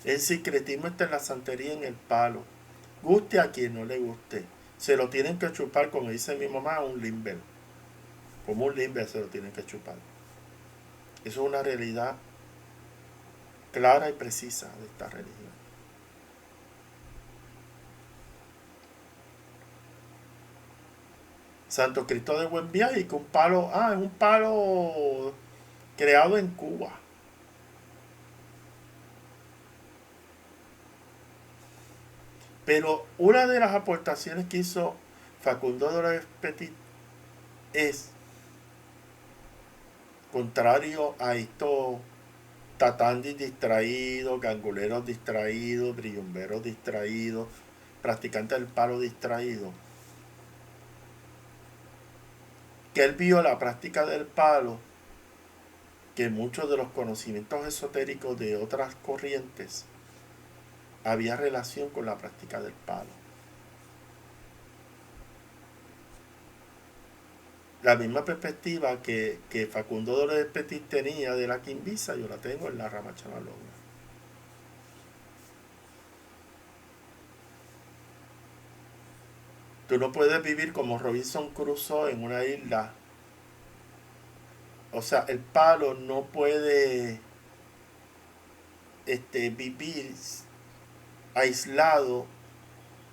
El sincretismo está en la santería, en el palo. Guste a quien no le guste. Se lo tienen que chupar, como dice mi mamá, un limber. Como un limber se lo tienen que chupar. Eso es una realidad clara y precisa de esta religión. Santo Cristo de Buen Viaje, y que un palo, es un palo creado en Cuba. Pero una de las aportaciones que hizo Facundo Dolores Petit es, contrario a estos tatandis distraídos, ganguleros distraídos, brillumberos distraídos, practicantes del palo distraído, que él vio la práctica del palo, que muchos de los conocimientos esotéricos de otras corrientes había relación con la práctica del palo. La misma perspectiva que Facundo Dolores Petit tenía de la quimbisa, yo la tengo en la rama chamalonga. Tú no puedes vivir como Robinson Crusoe en una isla. O sea, el palo no puede vivir aislado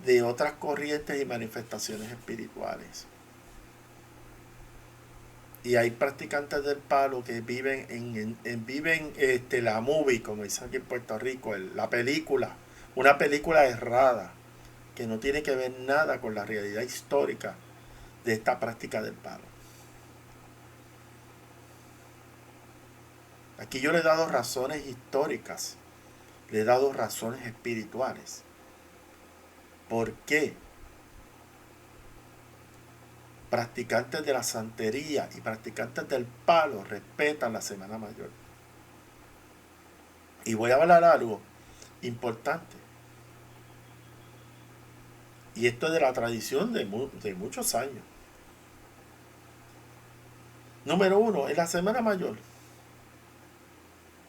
de otras corrientes y manifestaciones espirituales. Y hay practicantes del palo que viven viven la movie, como dicen aquí en Puerto Rico, la película, una película errada, que no tiene que ver nada con la realidad histórica de esta práctica del palo. Aquí yo le he dado razones históricas, le he dado razones espirituales. ¿Por qué practicantes de la santería y practicantes del palo respetan la Semana Mayor? Y voy a hablar algo importante. Y esto es de la tradición de muchos años. Número 1, en la Semana Mayor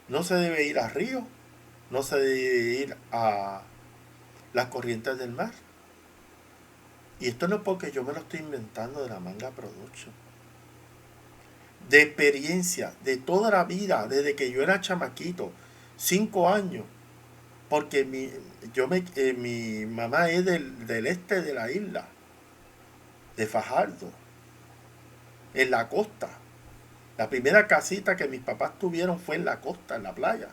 no se debe ir a ríos, no se debe ir a las corrientes del mar. Y esto no es porque yo me lo estoy inventando de la Manga Production. De experiencia, de toda la vida, desde que yo era chamaquito, 5 años, porque mi mamá es del este de la isla, de Fajardo, en la costa. La primera casita que mis papás tuvieron fue en la costa, en la playa.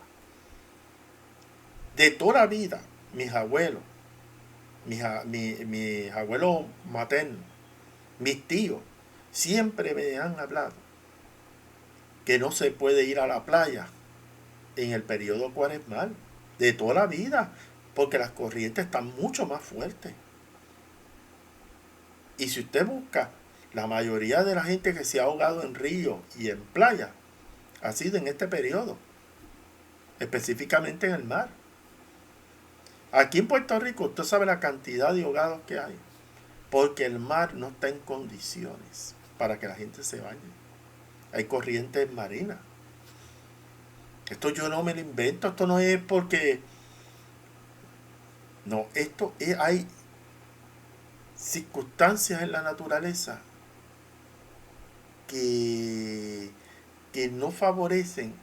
De toda la vida, mis abuelos, mis abuelos maternos, mis tíos, siempre me han hablado que no se puede ir a la playa en el periodo cuaresmal, de toda la vida, porque las corrientes están mucho más fuertes. Y si usted busca, la mayoría de la gente que se ha ahogado en ríos y en playa ha sido en este periodo, específicamente en el mar. Aquí en Puerto Rico usted sabe la cantidad de ahogados que hay, porque el mar no está en condiciones para que la gente se bañe. Hay corrientes marinas. Esto yo no me lo invento, esto no es porque... No, hay circunstancias en la naturaleza que no favorecen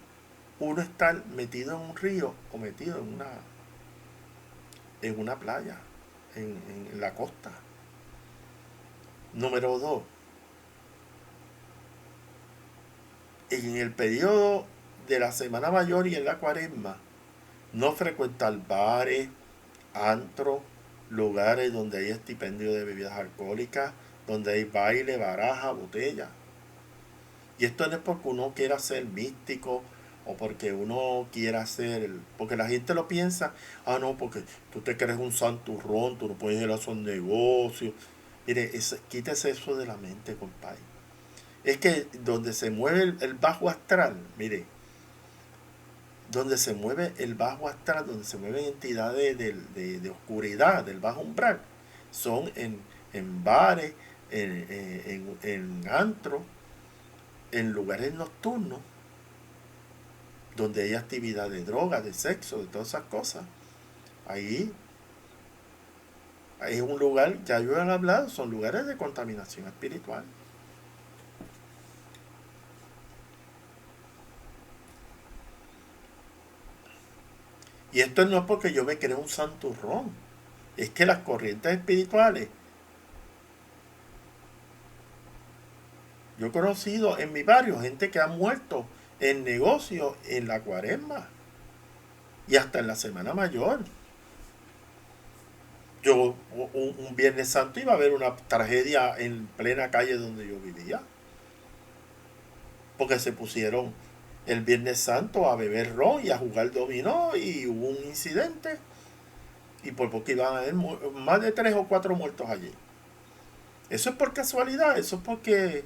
uno estar metido en un río o metido en una playa, en la costa. Número 2, en el periodo de la Semana Mayor y en la Cuaresma, no frecuentar bares, antros, lugares donde hay estipendio de bebidas alcohólicas, donde hay baile, baraja, botella. Y esto no es porque uno quiera ser místico o porque uno quiera ser... Porque la gente lo piensa, no, porque tú te crees un santurrón, tú no puedes ir a esos negocios. Mire, quítese eso de la mente, compadre. Es que donde se mueve el bajo astral, mire, donde se mueve el bajo astral, donde se mueven entidades de oscuridad, del bajo umbral, son en bares, en antros, en lugares nocturnos, donde hay actividad de droga, de sexo, de todas esas cosas. Ahí es un lugar, ya yo he hablado, son lugares de contaminación espiritual. Y esto no es porque yo me creo un santurrón, es que las corrientes espirituales, yo he conocido en mi barrio gente que ha muerto en negocios en la Cuaresma y hasta en la Semana Mayor. Yo un Viernes Santo iba a haber una tragedia en plena calle donde yo vivía, porque se pusieron el Viernes Santo a beber ron y a jugar dominó y hubo un incidente y por poco iban a haber más de 3 o 4 muertos allí. Eso es por casualidad, eso es porque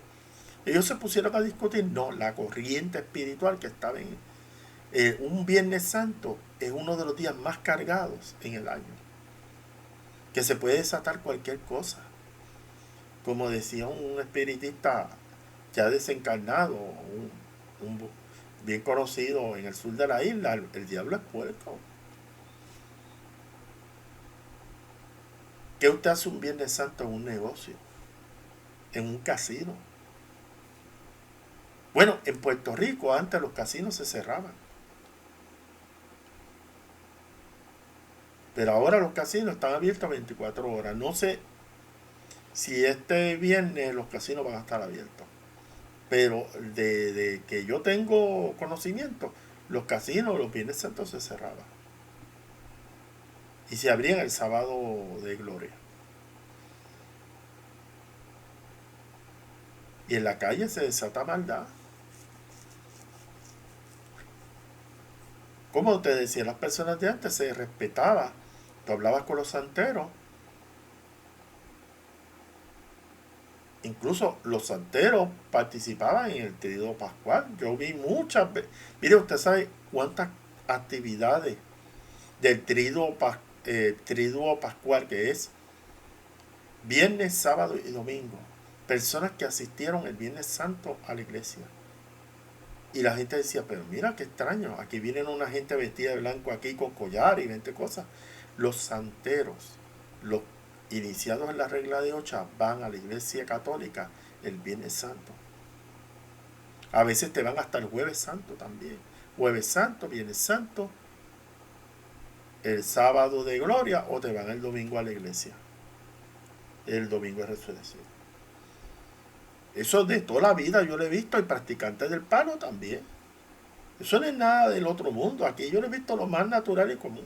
ellos se pusieron a discutir. No, la corriente espiritual que estaba en un Viernes Santo es uno de los días más cargados en el año, que se puede desatar cualquier cosa. Como decía un espiritista ya desencarnado, un bien conocido en el sur de la isla, el diablo es puerco. ¿Qué usted hace un Viernes Santo en un negocio? En un casino. Bueno, en Puerto Rico antes los casinos se cerraban. Pero ahora los casinos están abiertos 24 horas. No sé si este viernes los casinos van a estar abiertos. Pero de que yo tengo conocimiento, los casinos los viernes santos se cerraban. Y se abrían el sábado de gloria. Y en la calle se desata maldad. Como te decía, las personas de antes se respetaba. Tú hablabas con los santeros. Incluso los santeros participaban en el triduo pascual. Yo vi muchas veces. Mire, usted sabe cuántas actividades del triduo pascual, que es viernes, sábado y domingo. Personas que asistieron el viernes santo a la iglesia. Y la gente decía, pero mira qué extraño, aquí vienen una gente vestida de blanco aquí con collar y 20 cosas. Los santeros, los iniciados en la regla de Ocha, van a la iglesia católica el viernes santo. A veces te van hasta el jueves santo también. Jueves santo, viernes santo, el sábado de gloria, o te van el domingo a la iglesia. El domingo de resurrección. Eso de toda la vida yo lo he visto, y practicantes del palo también. Eso no es nada del otro mundo. Aquí yo lo he visto lo más natural y común.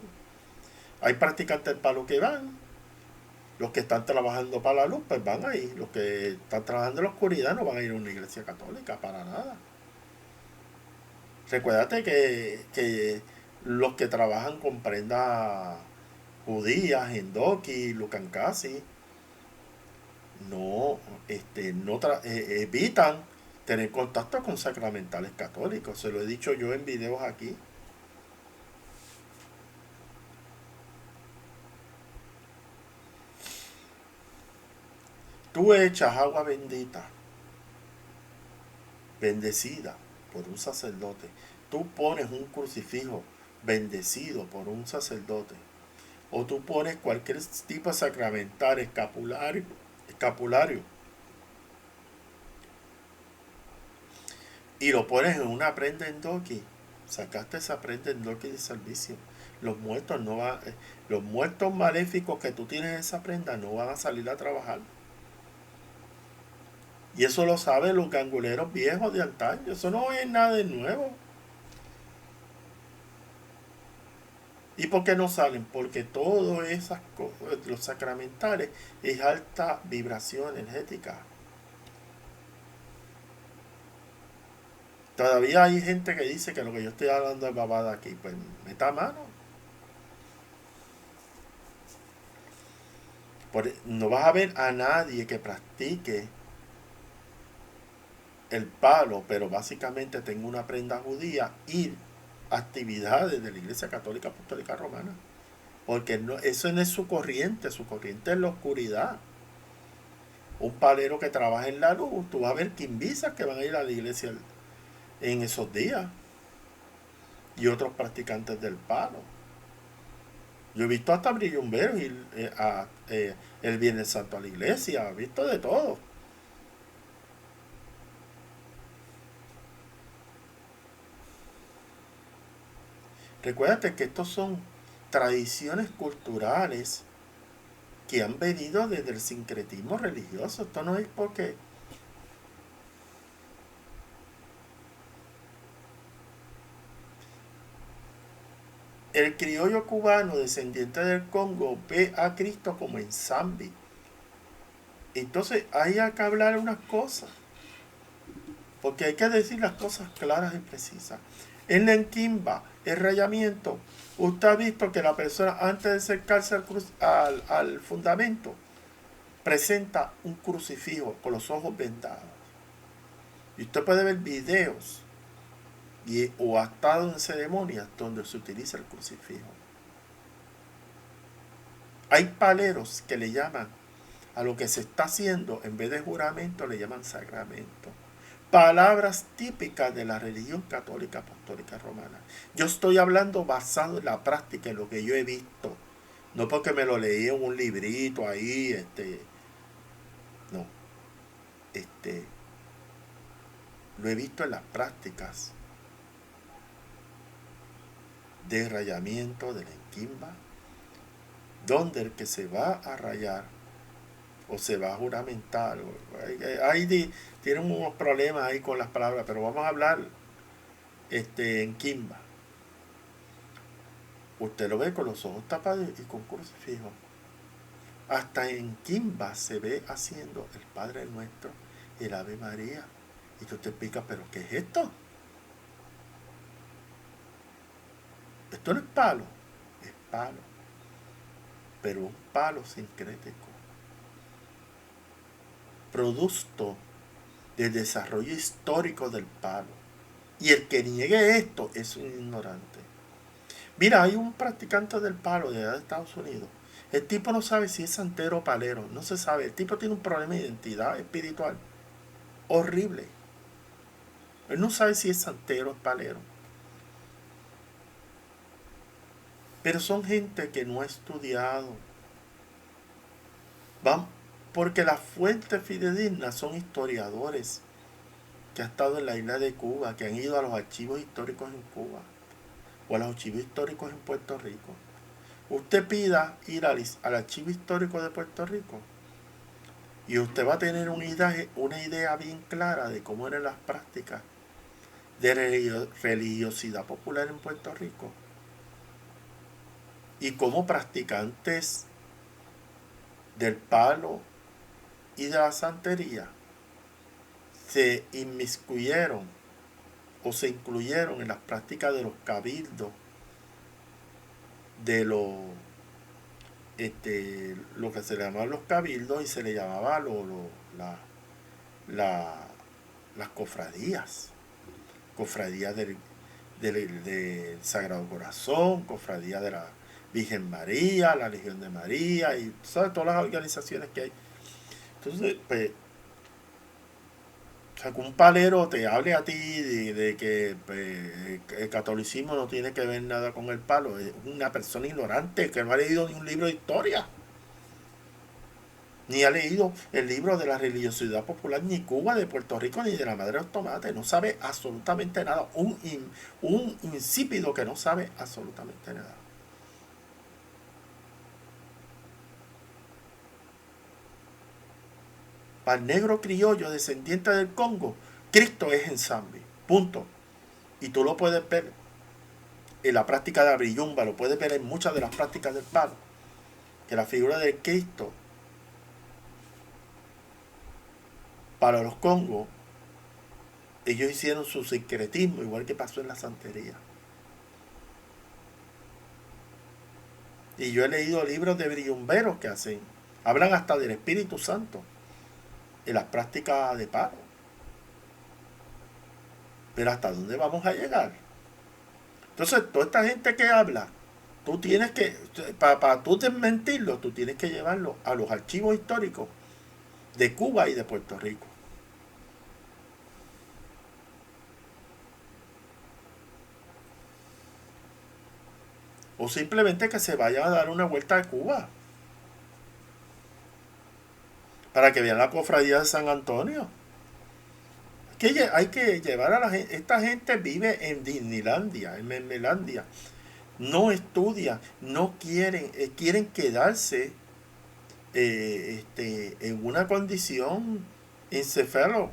Hay practicantes del palo que van. Los que están trabajando para la luz, pues van ahí. Los que están trabajando en la oscuridad no van a ir a una iglesia católica para nada. Recuérdate que los que trabajan con prendas judías, Hendoki, Lucancasi, no, evitan tener contacto con sacramentales católicos. Se lo he dicho yo en videos aquí. Tú echas agua bendita, bendecida por un sacerdote. Tú pones un crucifijo bendecido por un sacerdote. O tú pones cualquier tipo de sacramental, escapulario, y lo pones en una prenda en doki. Sacaste esa prenda en doki de servicio. Los muertos no van, los muertos maléficos que tú tienes en esa prenda no van a salir a trabajar. Y eso lo saben los ganguleros viejos de antaño. Eso no es nada de nuevo. ¿Y por qué no salen? Porque todas esas cosas, los sacramentales, es alta vibración energética. Todavía hay gente que dice que lo que yo estoy hablando es babada aquí. Pues meta mano. No vas a ver a nadie que practique el palo, pero básicamente tenga una prenda judía y actividades de la Iglesia Católica Apostólica Romana. Porque no, eso no es su corriente es la oscuridad. Un palero que trabaja en la luz, tú vas a ver quimbisas que van a ir a la iglesia en esos días. Y otros practicantes del palo. Yo he visto hasta brillumberos ir el Viernes Santo a la iglesia, he visto de todo. Recuérdate que estos son tradiciones culturales que han venido desde el sincretismo religioso. Esto no es porque el criollo cubano descendiente del Congo ve a Cristo como en Zambi. Entonces hay que hablar unas cosas, porque hay que decir las cosas claras y precisas. En la enquimba, el rayamiento, usted ha visto que la persona antes de acercarse al fundamento presenta un crucifijo con los ojos vendados. Y usted puede ver videos o ha estado en ceremonias donde se utiliza el crucifijo. Hay paleros que le llaman a lo que se está haciendo, en vez de juramento, le llaman sacramento. Palabras típicas de la religión católica apostólica romana. Yo estoy hablando basado en la práctica, en lo que yo he visto. No porque me lo leí en un librito ahí, no. Lo he visto en las prácticas de rayamiento de la enquimba, donde el que se va a rayar o se va a juramentar, tienen unos problemas ahí con las palabras, pero vamos a hablar en Kimba. Usted lo ve con los ojos tapados y con crucifijo. Hasta en Kimba se ve haciendo el Padre Nuestro y el Ave María. Y tú te explicas, ¿pero qué es esto? Esto no es palo, es palo. Pero un palo sincrético. Producto del desarrollo histórico del palo. Y el que niegue esto es un ignorante. Mira, hay un practicante del palo de allá de Estados Unidos. El tipo no sabe si es santero o palero. No se sabe. El tipo tiene un problema de identidad espiritual horrible. Él no sabe si es santero o palero. Pero son gente que no ha estudiado. Van, porque las fuentes fidedignas son historiadores que han estado en la isla de Cuba, que han ido a los archivos históricos en Cuba o a los archivos históricos en Puerto Rico. Usted pida ir al archivo histórico de Puerto Rico y usted va a tener una idea bien clara de cómo eran las prácticas de religiosidad popular en Puerto Rico y cómo practicantes del palo y de la santería se inmiscuyeron o se incluyeron en las prácticas de los cabildos, de lo que se le llamaban los cabildos y se le llamaba las cofradías. Cofradía del Sagrado Corazón, cofradía de la Virgen María, la Legión de María y ¿sabes? Todas las organizaciones que hay. Entonces, pues, o sea, que un palero te hable a ti de que pues, el catolicismo no tiene que ver nada con el palo, es una persona ignorante que no ha leído ni un libro de historia, ni ha leído el libro de la religiosidad popular, ni Cuba, de Puerto Rico, ni de la Madre de los Tomates. No sabe absolutamente nada. Un insípido que no sabe absolutamente nada. Para el negro criollo descendiente del Congo, Cristo es ensamble. Punto. Y tú lo puedes ver en la práctica de la brillumba, lo puedes ver en muchas de las prácticas del palo. Que la figura de Cristo para los Congos, ellos hicieron su sincretismo, igual que pasó en la santería. Y yo he leído libros de brillumberos que hablan hasta del Espíritu Santo en las prácticas de palo. Pero ¿hasta dónde vamos a llegar? Entonces, toda esta gente que habla, tú tienes que, para tú desmentirlo, tú tienes que llevarlo a los archivos históricos de Cuba y de Puerto Rico. O simplemente que se vaya a dar una vuelta a Cuba para que vean la cofradía de San Antonio. Que hay que llevar a la gente. Esta gente vive en Disneylandia, en Mermelandia. No estudian, no quieren, quieren quedarse en una condición encefáloga.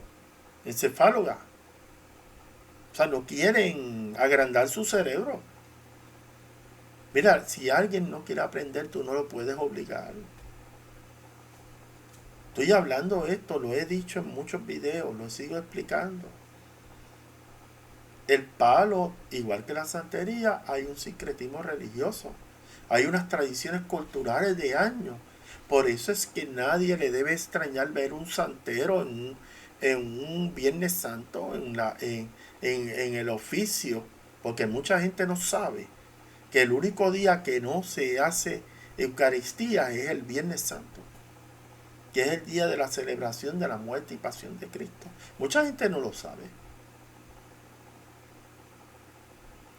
O sea, no quieren agrandar su cerebro. Mira, si alguien no quiere aprender, tú no lo puedes obligar. Estoy hablando esto, lo he dicho en muchos videos, lo sigo explicando. El palo, igual que la santería, hay un sincretismo religioso. Hay unas tradiciones culturales de años. Por eso es que nadie le debe extrañar ver un santero en un Viernes Santo, en el oficio, porque mucha gente no sabe que el único día que no se hace Eucaristía es el Viernes Santo, que es el día de la celebración de la muerte y pasión de Cristo. Mucha gente no lo sabe.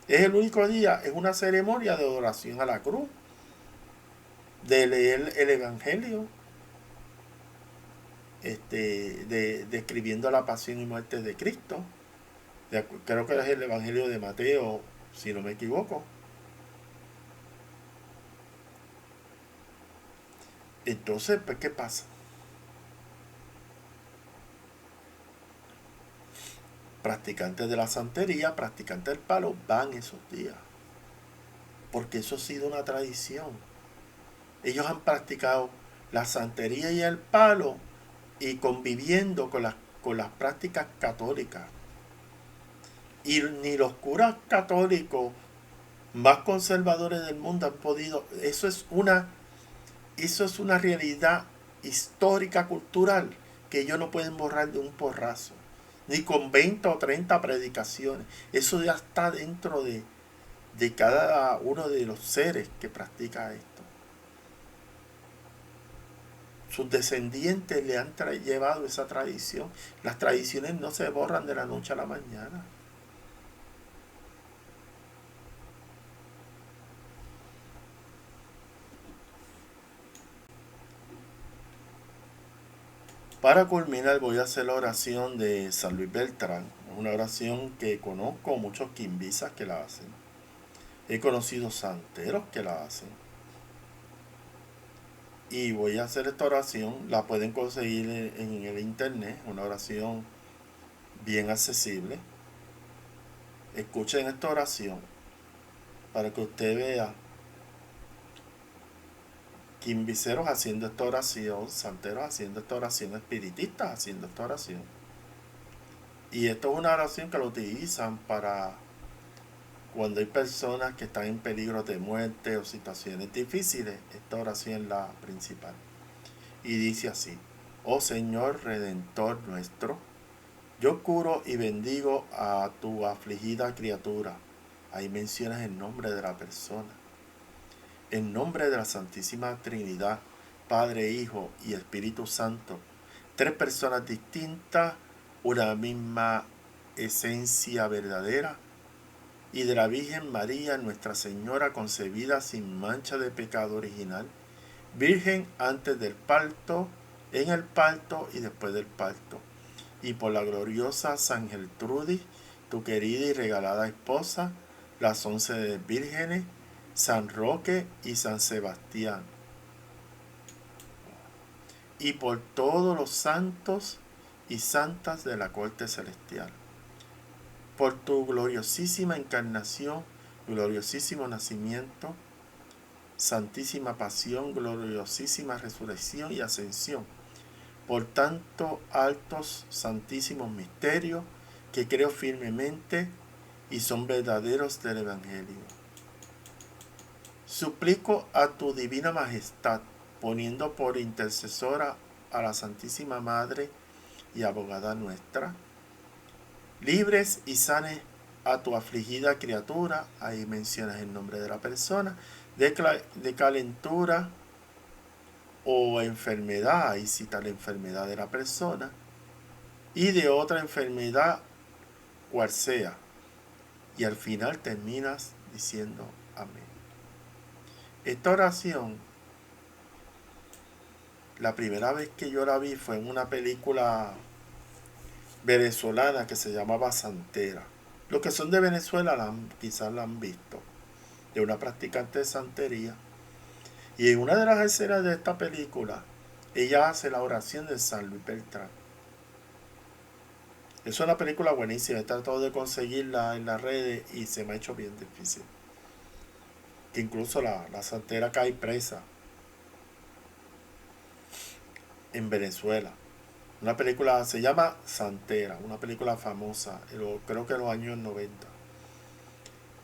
Es el único día, es una ceremonia de adoración a la cruz, de leer el Evangelio, describiendo la pasión y muerte de Cristo. Creo que es el Evangelio de Mateo, si no me equivoco. Entonces, pues, ¿qué pasa? Practicantes de la santería, practicantes del palo, van esos días. Porque eso ha sido una tradición. Ellos han practicado la santería y el palo y conviviendo con las prácticas católicas. Y ni los curas católicos más conservadores del mundo han podido. Eso es una realidad histórica, cultural, que ellos no pueden borrar de un porrazo. Ni con 20 o 30 predicaciones. Eso ya está dentro de cada uno de los seres que practica esto. Sus descendientes le han llevado esa tradición. Las tradiciones no se borran de la noche a la mañana. Para culminar voy a hacer la oración de San Luis Beltrán. Una oración que conozco muchos quimbisas que la hacen. He conocido santeros que la hacen. Y voy a hacer esta oración. La pueden conseguir en el internet. Una oración bien accesible. Escuchen esta oración para que usted vea quimbiceros haciendo esta oración, santeros haciendo esta oración, espiritistas haciendo esta oración. Y esto es una oración que lo utilizan para cuando hay personas que están en peligro de muerte o situaciones difíciles. Esta oración es la principal. Y dice así: oh Señor Redentor nuestro, yo curo y bendigo a tu afligida criatura. Ahí mencionas el nombre de la persona. En nombre de la Santísima Trinidad, Padre, Hijo y Espíritu Santo, tres personas distintas, una misma esencia verdadera, y de la Virgen María, Nuestra Señora concebida sin mancha de pecado original, virgen antes del parto, en el parto y después del parto, y por la gloriosa San Gertrudis, tu querida y regalada esposa, las 11 vírgenes, San Roque y San Sebastián, y por todos los santos y santas de la corte celestial, por tu gloriosísima encarnación, gloriosísimo nacimiento, santísima pasión, gloriosísima resurrección y ascensión, por tanto altos santísimos misterios que creo firmemente y son verdaderos del Evangelio. Suplico a tu divina majestad, poniendo por intercesora a la Santísima Madre y abogada nuestra, libres y sanes a tu afligida criatura, ahí mencionas el nombre de la persona, de calentura o enfermedad, ahí cita la enfermedad de la persona, y de otra enfermedad cual sea. Y al final terminas diciendo amén. Esta oración, la primera vez que yo la vi fue en una película venezolana que se llamaba Santera. Los que son de Venezuela quizás la han visto, de una practicante de santería. Y en una de las escenas de esta película, ella hace la oración de San Luis Beltrán. Es una película buenísima, he tratado de conseguirla en las redes y se me ha hecho bien difícil. Que incluso la santera cae presa en Venezuela. Una película se llama Santera, una película famosa, creo que en los años 90.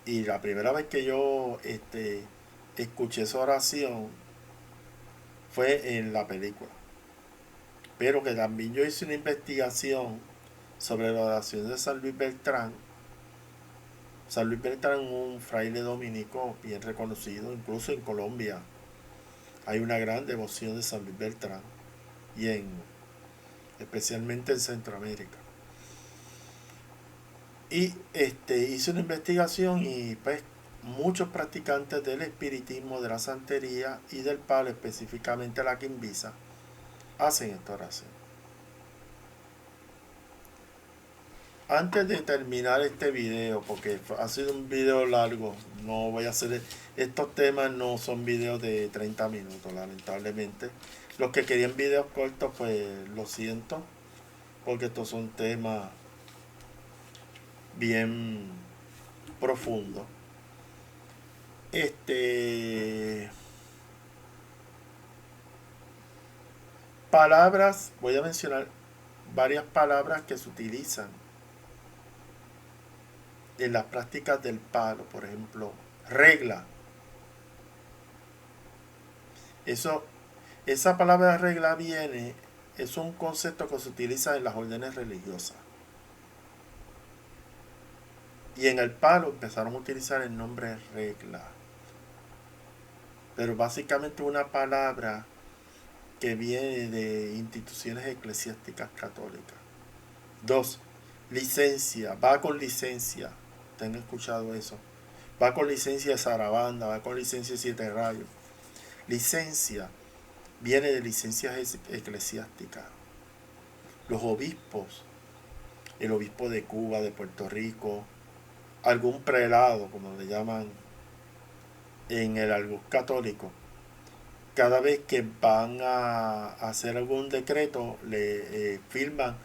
Y la primera vez que yo escuché esa oración fue en la película. Pero que también yo hice una investigación sobre la oración de San Luis Beltrán. San Luis Beltrán es un fraile dominico bien reconocido, incluso en Colombia hay una gran devoción de San Luis Beltrán y especialmente en Centroamérica. Y hice una investigación y pues muchos practicantes del espiritismo, de la santería y del palo, específicamente la quimbisa, hacen esta oración. Antes de terminar este video, porque ha sido un video largo, no voy a hacer, estos temas no son videos de 30 minutos, lamentablemente. Los que querían videos cortos, pues lo siento, porque estos son temas bien profundos. Palabras, voy a mencionar varias palabras que se utilizan en las prácticas del palo, por ejemplo, regla. Esa palabra regla viene, es un concepto que se utiliza en las órdenes religiosas. Y en el palo empezaron a utilizar el nombre regla. Pero básicamente una palabra que viene de instituciones eclesiásticas católicas. 2. Licencia, va con licencia. ¿Tengo escuchado eso? Va con licencia de Sarabanda, va con licencia de Siete Rayos. Licencia viene de licencias eclesiásticas. Los obispos, el obispo de Cuba, de Puerto Rico, algún prelado, como le llaman en el algo católico, cada vez que van a hacer algún decreto, le firman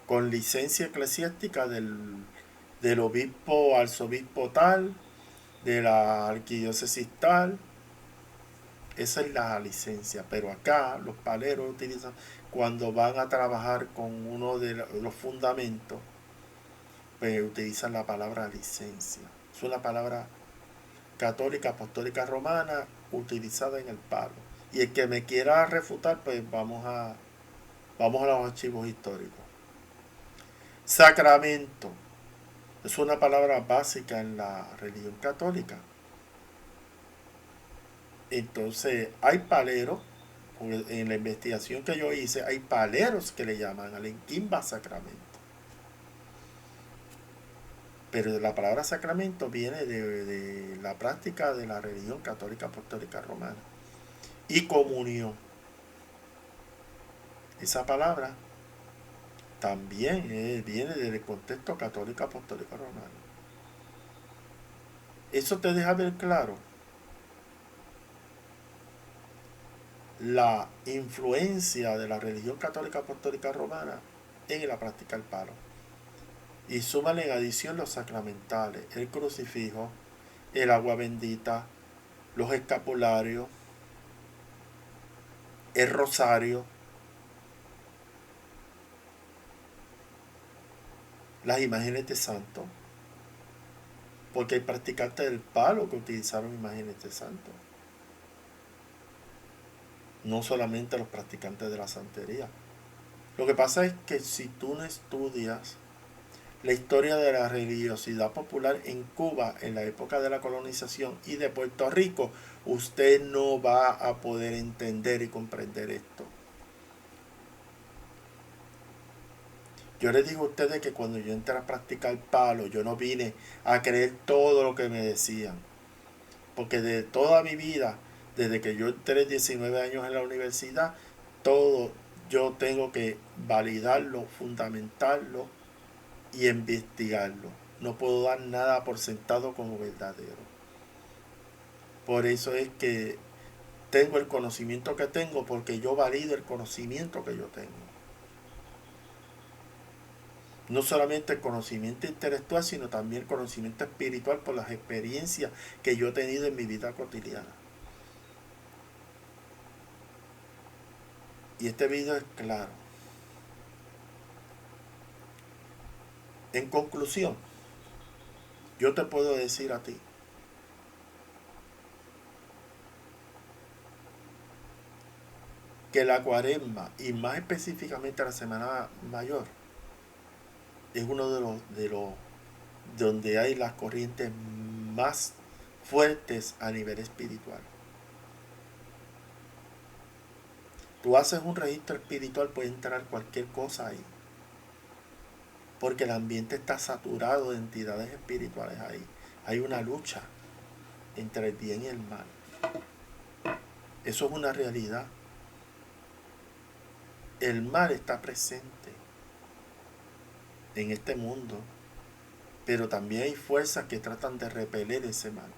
con licencia eclesiástica del obispo, arzobispo tal, de la arquidiócesis tal. Esa es la licencia. Pero acá los paleros utilizan cuando van a trabajar con uno de los fundamentos, pues utilizan la palabra licencia. Es una palabra católica, apostólica, romana, utilizada en el palo. Y el que me quiera refutar, pues vamos a los archivos históricos. Sacramento. Es una palabra básica en la religión católica. Entonces, hay paleros, en la investigación que yo hice, hay paleros que le llaman al enquimba sacramento. Pero la palabra sacramento viene de la práctica de la religión católica apostólica romana. Y comunión. Esa palabra también viene del contexto católico apostólico romano. Eso te deja ver claro la influencia de la religión católica apostólica romana en la práctica del palo. Y súmale en adición los sacramentales, el crucifijo, el agua bendita, los escapularios, el rosario, las imágenes de santos, porque hay practicantes del palo que utilizaron imágenes de santos, no solamente los practicantes de la santería. Lo que pasa es que si tú no estudias la historia de la religiosidad popular en Cuba en la época de la colonización y de Puerto Rico, usted no va a poder entender y comprender esto. Yo les digo a ustedes que cuando yo entré a practicar palo, yo no vine a creer todo lo que me decían. Porque de toda mi vida, desde que yo entré 19 años en la universidad, todo yo tengo que validarlo, fundamentarlo y investigarlo. No puedo dar nada por sentado como verdadero. Por eso es que tengo el conocimiento que tengo, porque yo valido el conocimiento que yo tengo. No solamente el conocimiento intelectual, sino también el conocimiento espiritual por las experiencias que yo he tenido en mi vida cotidiana. Y este video es claro. En conclusión, yo te puedo decir a ti que la cuaresma, y más específicamente la Semana Mayor, es uno de los donde hay las corrientes más fuertes a nivel espiritual. Tú haces un registro espiritual, puede entrar cualquier cosa ahí, porque el ambiente está saturado de entidades espirituales ahí. Hay una lucha entre el bien y el mal. Eso es una realidad. El mal está presente. en este mundo, pero también hay fuerzas que tratan de repeler ese mal.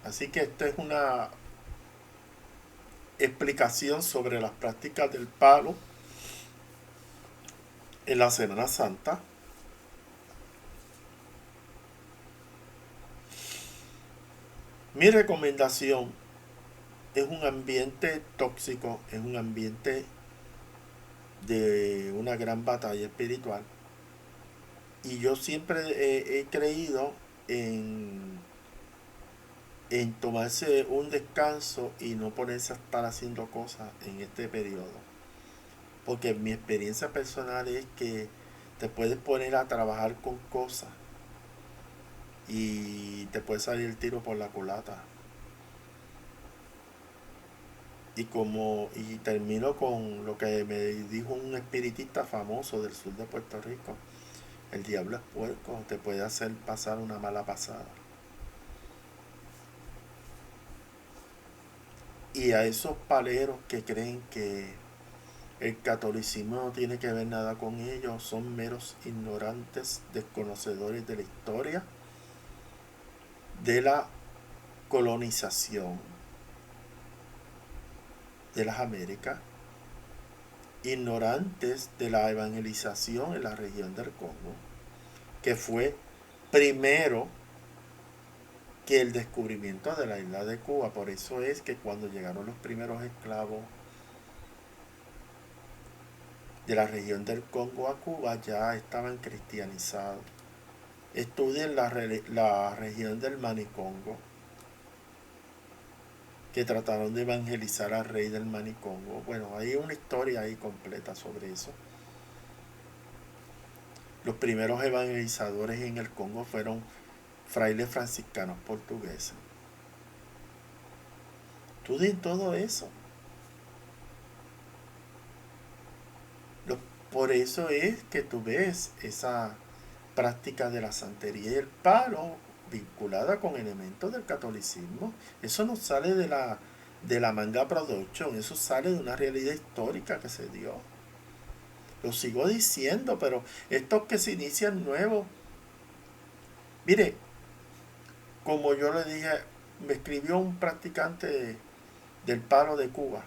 Así que esta es una explicación sobre las prácticas del palo en la Semana Santa. Mi recomendación es un ambiente tóxico, es un ambiente de una gran batalla espiritual. Y yo siempre he creído en, en tomarse un descanso y no ponerse a estar haciendo cosas en este periodo. Porque mi experiencia personal es que te puedes poner a trabajar con cosas y te puede salir el tiro por la culata. Y termino con lo que me dijo un espiritista famoso del sur de Puerto Rico. El diablo es puerco, te puede hacer pasar una mala pasada. Y a esos paleros que creen que el catolicismo no tiene que ver nada con ellos, son meros ignorantes, desconocedores de la historia, de la colonización de las Américas, ignorantes de la evangelización en la región del Congo, que fue primero que el descubrimiento de la isla de Cuba. Por eso es que cuando llegaron los primeros esclavos de la región del Congo a Cuba ya estaban cristianizados. Estudien la región del Manicongo, que trataron de evangelizar al rey del Manicongo. Bueno, hay una historia ahí completa sobre eso. Los primeros evangelizadores en el Congo fueron frailes franciscanos portugueses. Estudien todo eso. Por eso es que tú ves esa práctica de la santería y el palo vinculada con elementos del catolicismo. Eso no sale de la manga production, eso sale de una realidad histórica que se dio. Lo sigo diciendo, pero estos que se inician nuevos, mire, como yo le dije, me escribió un practicante del palo de Cuba.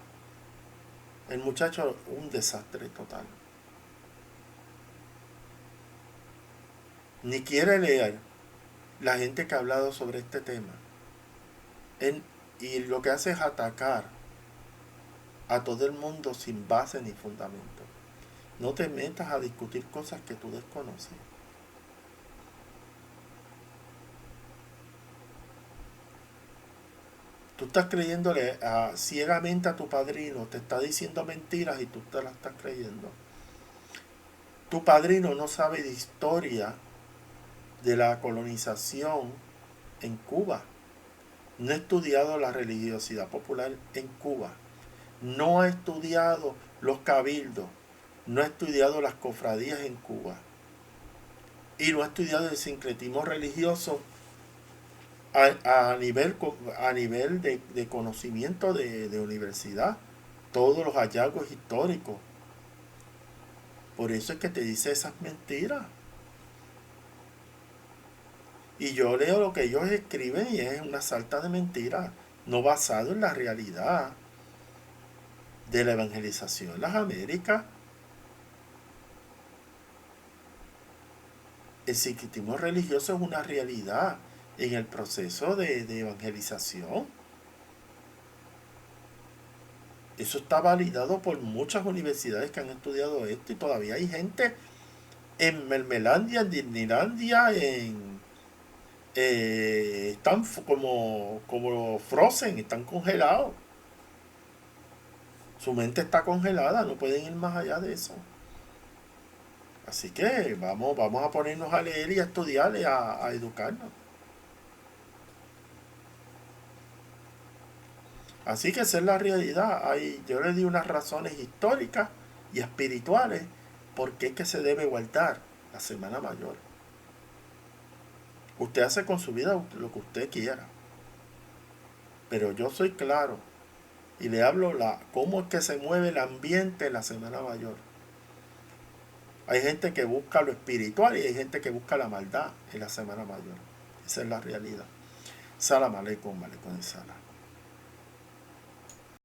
El muchacho, un desastre total. Ni quiere leer la gente que ha hablado sobre este tema. Él, y lo que hace es atacar a todo el mundo sin base ni fundamento. No te metas a discutir cosas que tú desconoces. Tú estás creyéndole ciegamente a tu padrino, te está diciendo mentiras y tú te las estás creyendo. Tu padrino no sabe de historia de la colonización en Cuba. No ha estudiado la religiosidad popular en Cuba. No ha estudiado los cabildos. No ha estudiado las cofradías en Cuba. Y no ha estudiado el sincretismo religioso a nivel de conocimiento de universidad. Todos los hallazgos históricos. Por eso es que te dice esas mentiras. Y yo leo lo que ellos escriben y es una salta de mentiras, no basado en la realidad de la evangelización en las Américas. El sincretismo religioso es una realidad en el proceso de evangelización. Eso está validado por muchas universidades que han estudiado esto y todavía hay gente en Mermelandia, en Disneylandia, están como frozen, están congelados. Su mente está congelada, no pueden ir más allá de eso. Así que vamos a ponernos a leer y a estudiar y a educarnos. Así que esa es la realidad. Yo le di unas razones históricas y espirituales por qué es que se debe guardar la Semana Mayor. Usted hace con su vida lo que usted quiera. Pero yo soy claro Y le hablo cómo es que se mueve el ambiente en la Semana Mayor. Hay gente que busca lo espiritual y hay gente que busca la maldad en la Semana Mayor. Esa es la realidad. Salam aleikum, salam.